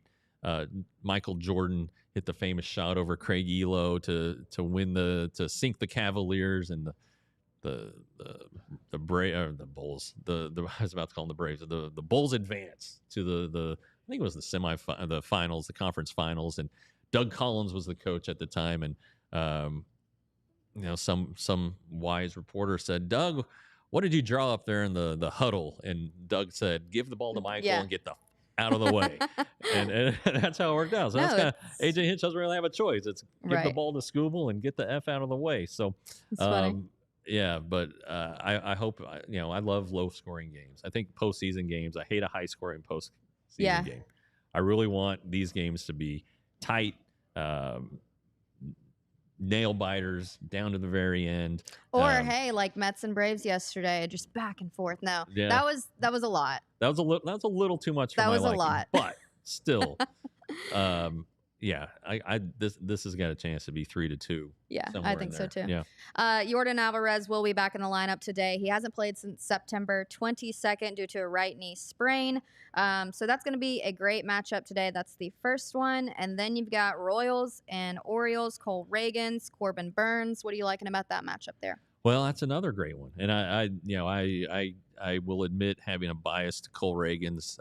Michael Jordan hit the famous shot over Craig Elo to sink the Cavaliers, and the Bulls. I was about to call them the Braves. The Bulls advance to the I think it was the finals, the conference finals, and Doug Collins was the coach at the time, and some wise reporter said, Doug, what did you draw up there in the huddle? And Doug said, give the ball to Michael and get the out of the way. and that's how it worked out. So that's kind of, AJ Hinch doesn't really have a choice. It's give the ball to Skubal and get the F out of the way. So, yeah, but I hope, I love low scoring games. I think postseason games, I hate a high scoring postseason game. I really want these games to be tight, nail biters down to the very end. Or hey, like Mets and Braves yesterday, just back and forth. No, that was a lot. That was a little too much. That for my was liking, a lot, but still, this has got a chance to be 3-2. Yeah, I think so too. Yeah. Yordan Alvarez will be back in the lineup today. He hasn't played since September 22nd due to a right knee sprain. So that's going to be a great matchup today. That's the first one. And then you've got Royals and Orioles, Cole Ragans, Corbin Burns. What are you liking about that matchup there? Well, that's another great one. And I will admit having a bias to Cole Ragans.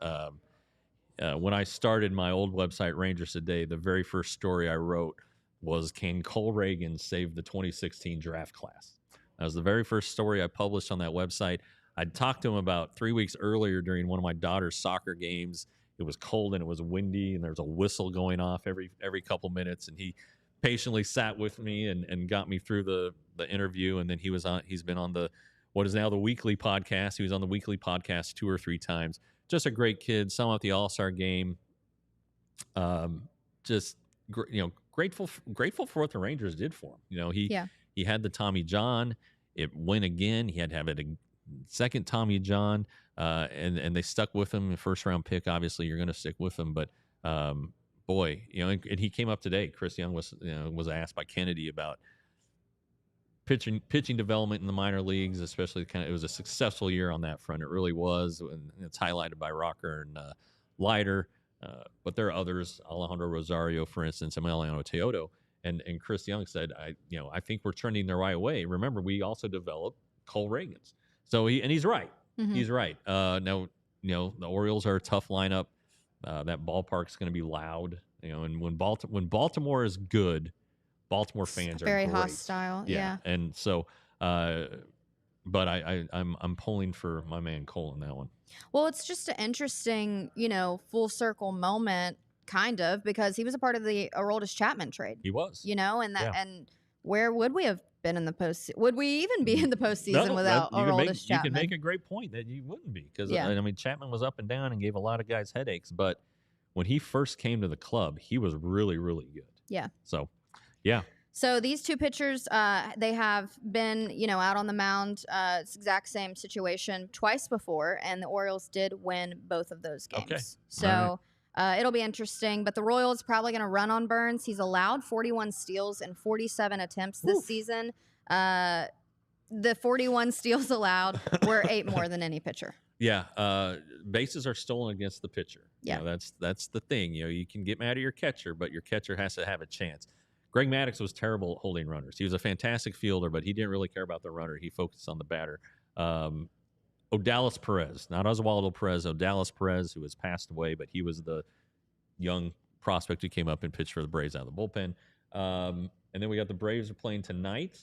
when I started my old website, Rangers Today, the very first story I wrote was, "Can Cole Reagan save the 2016 draft class?" That was the very first story I published on that website. I'd talked to him about 3 weeks earlier during one of my daughter's soccer games. It was cold and it was windy, and there was a whistle going off every couple minutes, and he patiently sat with me and got me through the interview. And then he's been on the what is now the weekly podcast. He was on the weekly podcast 2 or 3 times. Just a great kid. Saw him at the All-Star game. Just grateful for what the Rangers did for him. He had the Tommy John. It went again. He had to have it a second Tommy John, and they stuck with him. The first round pick, obviously, you're going to stick with him. But boy, and he came up today. Chris Young was asked by Kennedy about pitching development in the minor leagues, especially it was a successful year on that front. It really was, and it's highlighted by Rocker and Leiter. But there are others, Alejandro Rosario, for instance, Emiliano Teodo. And Chris Young said, I think we're trending the right way. Remember, we also developed Cole Reagans. So he's right. Mm-hmm. He's right. Now, the Orioles are a tough lineup. That ballpark's going to be loud. And when Baltimore is good, Baltimore fans are very great. Hostile. Yeah. And so, but I'm pulling for my man Cole in that one. Well, it's just an interesting, full circle moment, kind of, because he was a part of the Aroldis Chapman trade. He was. And where would we have been in the postseason? Would we even be in the postseason without Aroldis Chapman? You can make a great point that you wouldn't be, because Chapman was up and down and gave a lot of guys headaches, but when he first came to the club, he was really, really good. Yeah. So, yeah. So these two pitchers, they have been, out on the mound. It's exact same situation twice before, and the Orioles did win both of those games. Okay. So it'll be interesting. But the Royals probably going to run on Burns. He's allowed 41 steals in 47 attempts this season. The 41 steals allowed were 8 more than any pitcher. Yeah, bases are stolen against the pitcher. Yeah, that's the thing. You can get mad at your catcher, but your catcher has to have a chance. Greg Maddux was terrible at holding runners. He was a fantastic fielder, but he didn't really care about the runner. He focused on the batter. Odalis Perez, not Oswaldo Perez, Odalis Perez, who has passed away, but he was the young prospect who came up and pitched for the Braves out of the bullpen. And then we got the Braves are playing tonight.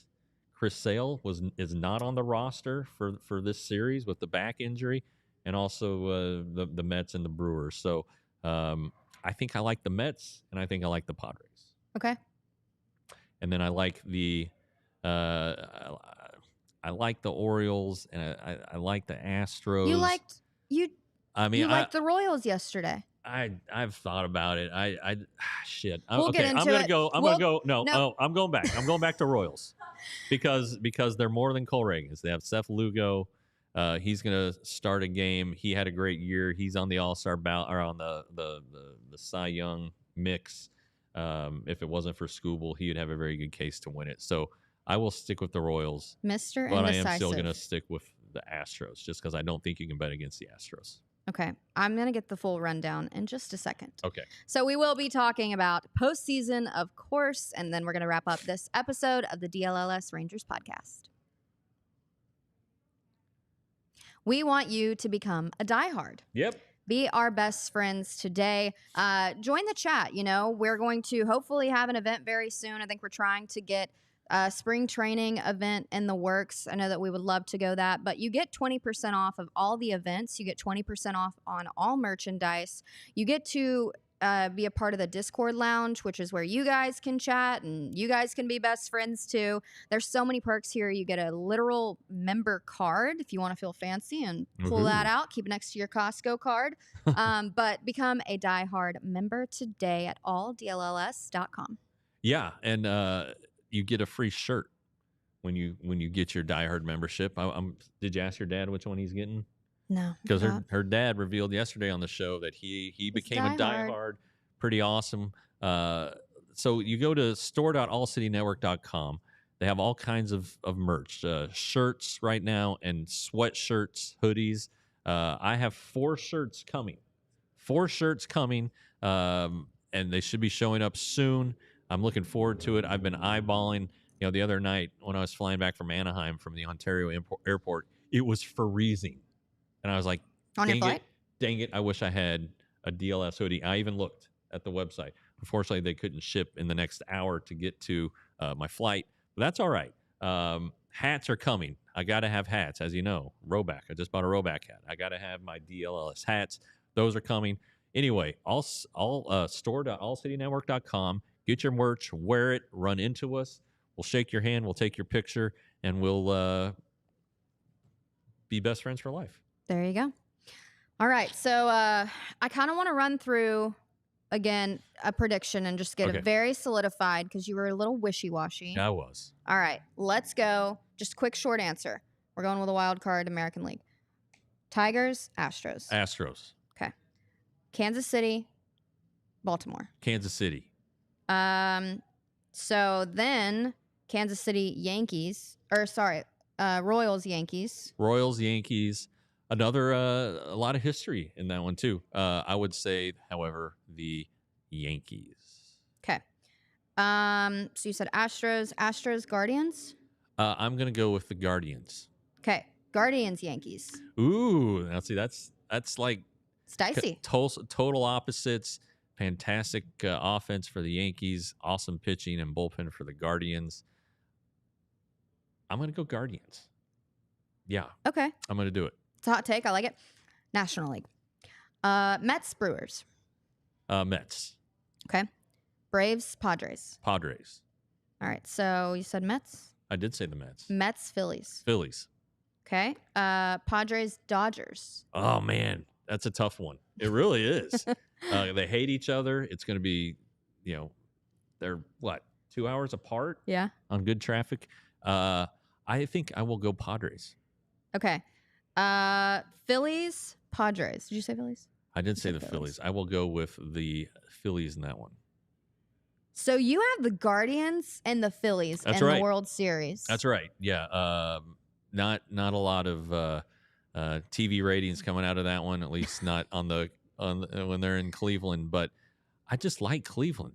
Chris Sale is not on the roster for this series with the back injury, and also the Mets and the Brewers. So I think I like the Mets, and I think I like the Padres. Okay. And then I like the Orioles, and I like the Astros. You liked the Royals yesterday. I've thought about it. Shit. We'll get into it. I'm going back. I'm going back to Royals because they're more than Cole Reagans. They have Seth Lugo. He's going to start a game. He had a great year. He's on the All-Star ballot, or on the Cy Young mix. If it wasn't for Scooble, he would have a very good case to win it. So I will stick with the Royals, Mr. But Indecisive. I am still going to stick with the Astros, just because I don't think you can bet against the Astros. Okay. I'm going to get the full rundown in just a second. Okay. So we will be talking about postseason, of course, and then we're going to wrap up this episode of the DLLS Rangers podcast. We want you to become a diehard. Yep. Be our best friends today. Join the chat. We're going to hopefully have an event very soon. I think we're trying to get a spring training event in the works. I know that we would love to go that, but you get 20% off of all the events. You get 20% off on all merchandise. You get to be a part of the Discord lounge, which is where you guys can chat and you guys can be best friends too. There's so many perks here. You get a literal member card if you want to feel fancy and pull that out. Keep it next to your Costco card. But become a diehard member today at alldlls.com. Yeah, and you get a free shirt when you get your diehard membership. Did you ask your dad which one he's getting? No, because her dad revealed yesterday on the show that he became a diehard. Pretty awesome. So you go to store.allcitynetwork.com. They have all kinds of merch, shirts right now, and sweatshirts, hoodies. I have 4 shirts coming. 4 shirts coming, and they should be showing up soon. I'm looking forward to it. I've been eyeballing. The other night when I was flying back from Anaheim from the Ontario airport, it was freezing. And I was like, on your flight? Dang it, I wish I had a DLS hoodie. I even looked at the website. Unfortunately, they couldn't ship in the next hour to get to my flight, but that's all right. Hats are coming. I got to have hats, as you know. Roback. I just bought a Roback hat. I got to have my DLS hats. Those are coming. Anyway, store.allcitynetwork.com. Get your merch, wear it, run into us. We'll shake your hand. We'll take your picture, and we'll be best friends for life. There you go. All right. So I kind of want to run through, again, a prediction and just get it very solidified because you were a little wishy-washy. I was. All right. Let's go. Just a quick, short answer. We're going with a wild card American League. Tigers, Astros. Astros. Okay. Kansas City, Baltimore. Kansas City. So then Kansas City, Yankees. Royals, Yankees. Royals, Yankees. Another, a lot of history in that one, too. I would say, however, the Yankees. Okay. So you said Astros, Guardians? I'm going to go with the Guardians. Okay. Guardians, Yankees. Ooh, now see, that's like it's dicey. Total opposites. Fantastic offense for the Yankees. Awesome pitching and bullpen for the Guardians. I'm going to go Guardians. Yeah. Okay. I'm going to do it. It's a hot take. I like it. National League. Mets, Brewers. Mets. Okay. Braves, Padres. Padres. All right. So you said Mets? I did say the Mets. Mets, Phillies. Phillies. Okay. Padres, Dodgers. Oh, man. That's a tough one. It really is. They hate each other. It's going to be, they're 2 hours apart? Yeah. On good traffic. I think I will go Padres. Okay. Phillies, Padres. Did you say Phillies? I did say the Phillies. I will go with the Phillies in that one. So you have the Guardians and the Phillies in the World Series. That's right. Yeah. Not a lot of TV ratings coming out of that one, at least not when they're in Cleveland. But I just like Cleveland.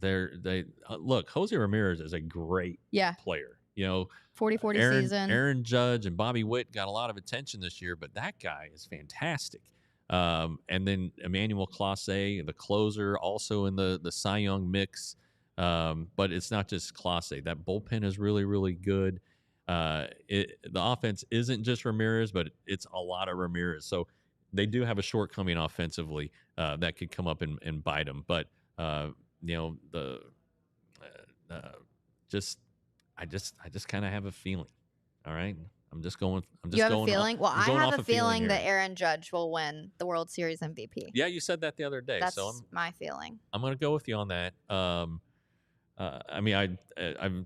Look, Jose Ramirez is a great player. 40-40 season. Aaron Judge and Bobby Witt got a lot of attention this year, but that guy is fantastic. And then Emmanuel Clase, the closer, also in the Cy Young mix. But it's not just Clase. That bullpen is really, really good. The offense isn't just Ramirez, but it's a lot of Ramirez. So they do have a shortcoming offensively that could come up and bite them. But I just kind of have a feeling. All right, You have a feeling? Well, I have a feeling that Aaron Judge will win the World Series MVP. Yeah, you said that the other day. That's my feeling. I'm going to go with you on that. I've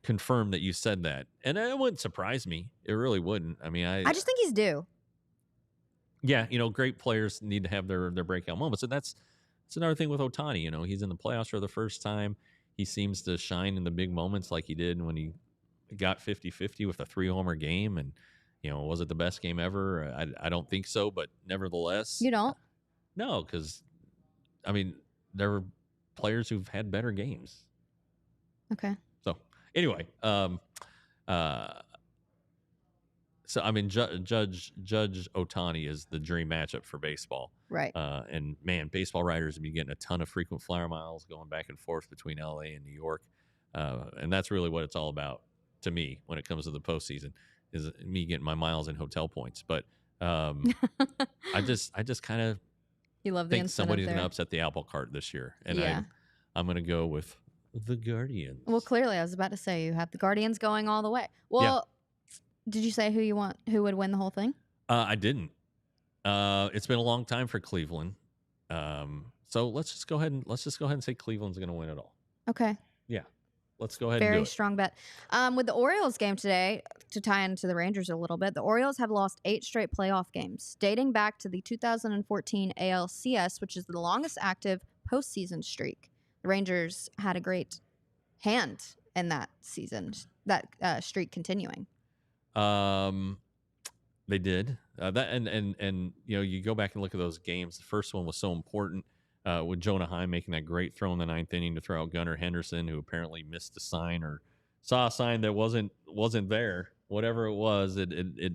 confirmed that you said that, and it wouldn't surprise me. It really wouldn't. I just think he's due. Yeah, great players need to have their breakout moments, and that's another thing with Ohtani. He's in the playoffs for the first time. He seems to shine in the big moments like he did when he got 50-50 with a 3-homer game. And, was it the best game ever? I don't think so, but nevertheless. You don't? No, because, there were players who've had better games. Okay. So, anyway. Judge Ohtani is the dream matchup for baseball. Right. And man, baseball writers have been getting a ton of frequent flyer miles going back and forth between LA and New York. And that's really what it's all about to me when it comes to the postseason, is me getting my miles and hotel points. But I just kind of think somebody's going to upset the apple cart this year. And I'm going to go with the Guardians. Well, clearly, I was about to say you have the Guardians going all the way. Well, did you say who would win the whole thing? I didn't. It's been a long time for Cleveland. So let's just go ahead and say Cleveland's going to win it all. Okay. Yeah. Let's go ahead and do it. Very strong bet. With the Orioles game today, to tie into the Rangers a little bit, the Orioles have lost 8 straight playoff games, dating back to the 2014 ALCS, which is the longest active postseason streak. The Rangers had a great hand in that season, that streak continuing. They did you go back and look at those games. The first one was so important with Jonah Heim making that great throw in the 9th inning to throw out Gunnar Henderson, who apparently missed a sign or saw a sign that wasn't there. Whatever it was, it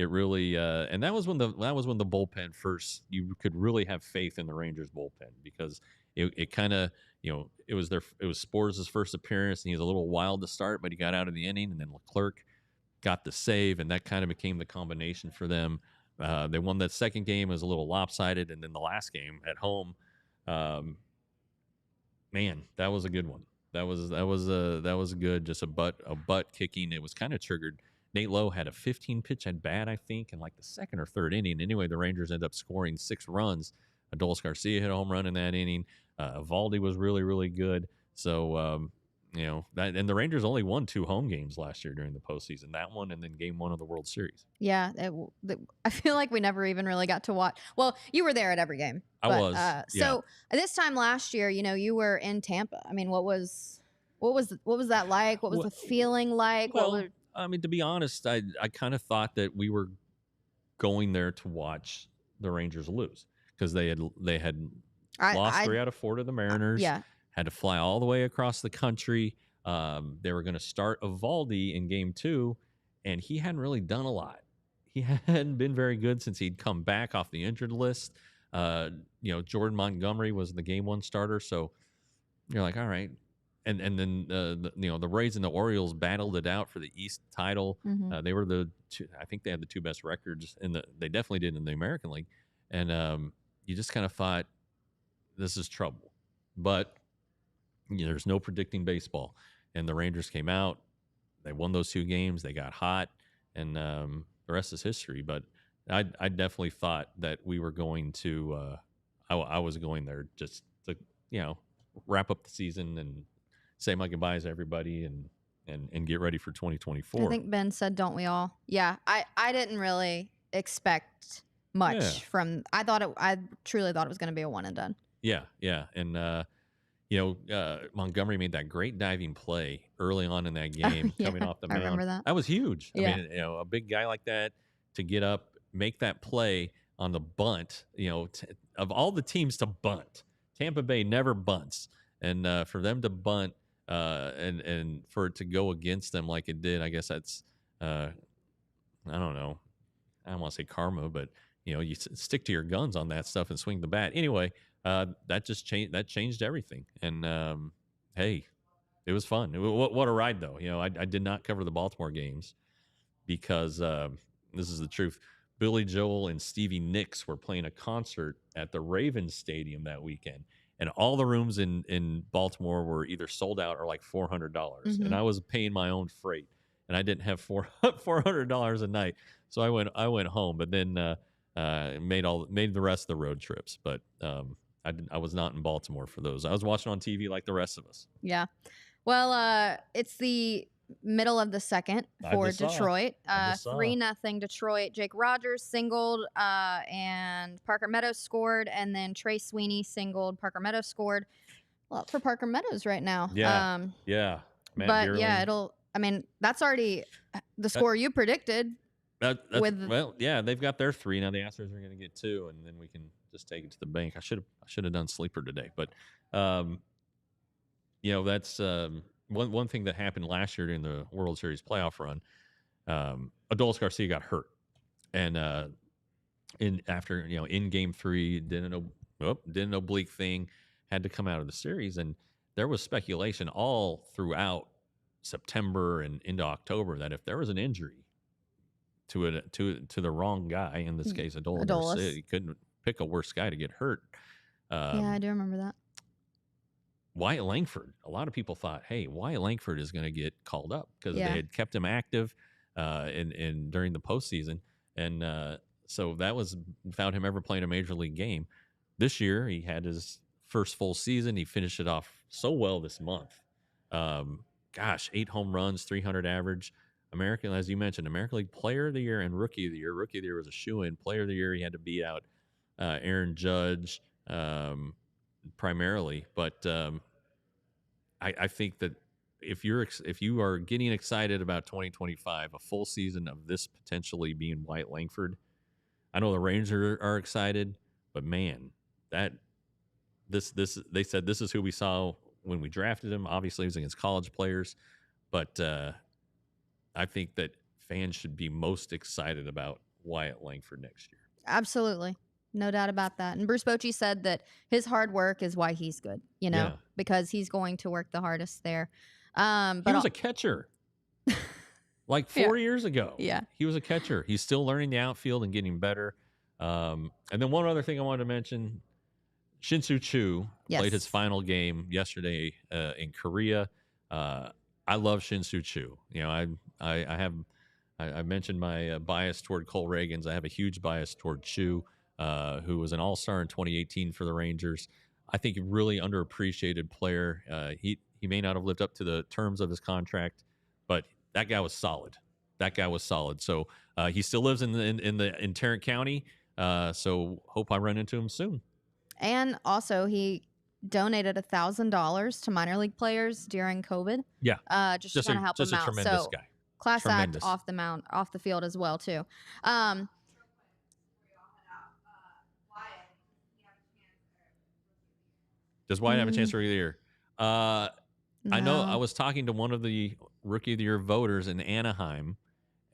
it really and that was when the bullpen first, you could really have faith in the Rangers bullpen, because it kind of, it was Spores' first appearance, and he was a little wild to start, but he got out of the inning, and then Leclerc got the save, and that kind of became the combination for them. They won that second game. It was a little lopsided, and then the last game at home, man, that was a good one. That was good. Just a butt kicking. It was kind of triggered. Nate Lowe had a 15 pitch at bat, I think, in like the second or third inning. Anyway, the Rangers ended up scoring 6 runs. Adolis Garcia hit a home run in that inning. Eovaldi was really, really good. So, and the Rangers only won 2 home games last year during the postseason. That one, and then Game 1 of the World Series. Yeah, I feel like we never even really got to watch. Well, you were there at every game. I was. So this time last year, you were in Tampa. I mean, what was that like? What was the feeling like? Well, I mean, to be honest, I kind of thought that we were going there to watch the Rangers lose, because they had lost 3 out of 4 to the Mariners. Yeah. Had to fly all the way across the country. They were going to start Eovaldi in Game 2, and he hadn't really done a lot. He hadn't been very good since he'd come back off the injured list. Jordan Montgomery was the Game 1 starter, so you're like, all right. And then the Rays and the Orioles battled it out for the East title. Mm-hmm. They were I think they had the 2 best records, they definitely did in the American League. And you just kind of thought, this is trouble. But there's no predicting baseball. And the Rangers came out. They won those 2 games. They got hot, and the rest is history. But I definitely thought that we were going to. I was going there just to wrap up the season and say my goodbyes to everybody and get ready for 2024. I think Ben said, "Don't we all?" Yeah, I didn't really expect much from. I truly thought it was going to be a one and done. Yeah, and. Montgomery made that great diving play early on in that game, coming off the mound. I remember that. That was huge. Yeah. I mean, a big guy like that to get up, make that play on the bunt. Of all the teams to bunt, Tampa Bay never bunts, and for them to bunt and for it to go against them like it did, I guess that's I don't know. I don't want to say karma, but you stick to your guns on that stuff and swing the bat. Anyway. That just changed. That changed everything. And hey, it was fun. What a ride, though. I did not cover the Baltimore games because this is the truth. Billy Joel and Stevie Nicks were playing a concert at the Ravens Stadium that weekend, and all the rooms in Baltimore were either sold out or like $400, and I was paying my own freight, and I didn't have $400 a night, so I went home. But then made the rest of the road trips, but. I was not in Baltimore for those. I was watching on TV like the rest of us. Yeah. Well, it's the middle of the second for Detroit. 3-0 Detroit. Jake Rogers singled, and Parker Meadows scored, and then Trey Sweeney singled. Parker Meadows scored. Well, for Parker Meadows right now. Yeah. Matt but Bierling. yeah, that's already the score you predicted. They've got their 3 now. The Astros are going to get 2, and then we can just take it to the bank. I should have done sleeper today, but that's one thing that happened last year during the World Series playoff run. Adolis Garcia got hurt, and in Game 3 did an oblique thing, had to come out of the series, and there was speculation all throughout September and into October that if there was an injury to the wrong guy, in this case Adolis Garcia, he couldn't pick a worse guy to get hurt. Yeah, I do remember that. Wyatt Langford. A lot of people thought, hey, Wyatt Langford is going to get called up because they had kept him active in during the postseason, and so that was without him ever playing a major league game. This year, he had his first full season. He finished it off so well this month. 8 home runs, 300 average. American, as you mentioned, American League Player of the Year and Rookie of the Year. Rookie of the Year was a shoo-in. Player of the Year, he had to beat out Aaron Judge primarily. But I think that if you are getting excited about 2025, a full season of this potentially being Wyatt Langford, I know the Rangers are excited, but man, they said this is who we saw when we drafted him. Obviously, he was against college players, but I think that fans should be most excited about Wyatt Langford next year. Absolutely. No doubt about that. And Bruce Bochy said that his hard work is why he's good, because he's going to work the hardest there. But he was a catcher like 4 years ago. Yeah. He was a catcher. He's still learning the outfield and getting better. And then one other thing I wanted to mention, Shin-Soo Choo played his final game yesterday in Korea. I love Shin-Soo Choo. I mentioned my bias toward Cole Reagans. I have a huge bias toward Choo, who was an all-star in 2018 for the Rangers. I think a really underappreciated player. He may not have lived up to the terms of his contract, but that guy was solid. So he still lives in Tarrant County. So hope I run into him soon. And also, he donated $1,000 to minor league players during COVID. Yeah, just to kind of help them out. Just a tremendous guy. Class act off the field as well too. Does Wyatt have a chance for Rookie of the Year? No. I know I was talking to one of the Rookie of the Year voters in Anaheim,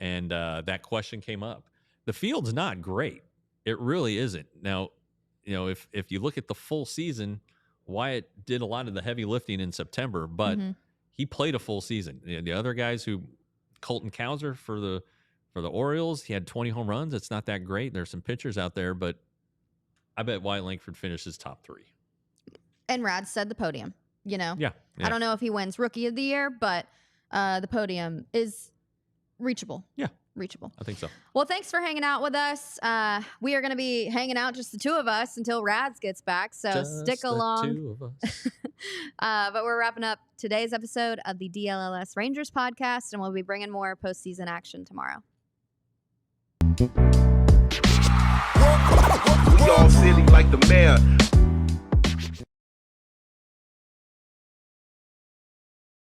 and that question came up. The field's not great. It really isn't. Now, if you look at the full season, Wyatt did a lot of the heavy lifting in September, but he played a full season. The other guys Colton Cowser for the Orioles, he had 20 home runs. It's not that great. There's some pitchers out there, but I bet Wyatt Langford finishes top 3. And Rad said the podium, Yeah. I don't know if he wins Rookie of the Year, but the podium is reachable. Yeah. Reachable. I think so. Well, thanks for hanging out with us. We are going to be hanging out, just the two of us, until Rads gets back. So stick along. Two of us. But we're wrapping up today's episode of the DLLS Rangers podcast, and we'll be bringing more postseason action tomorrow. We all silly like the mayor.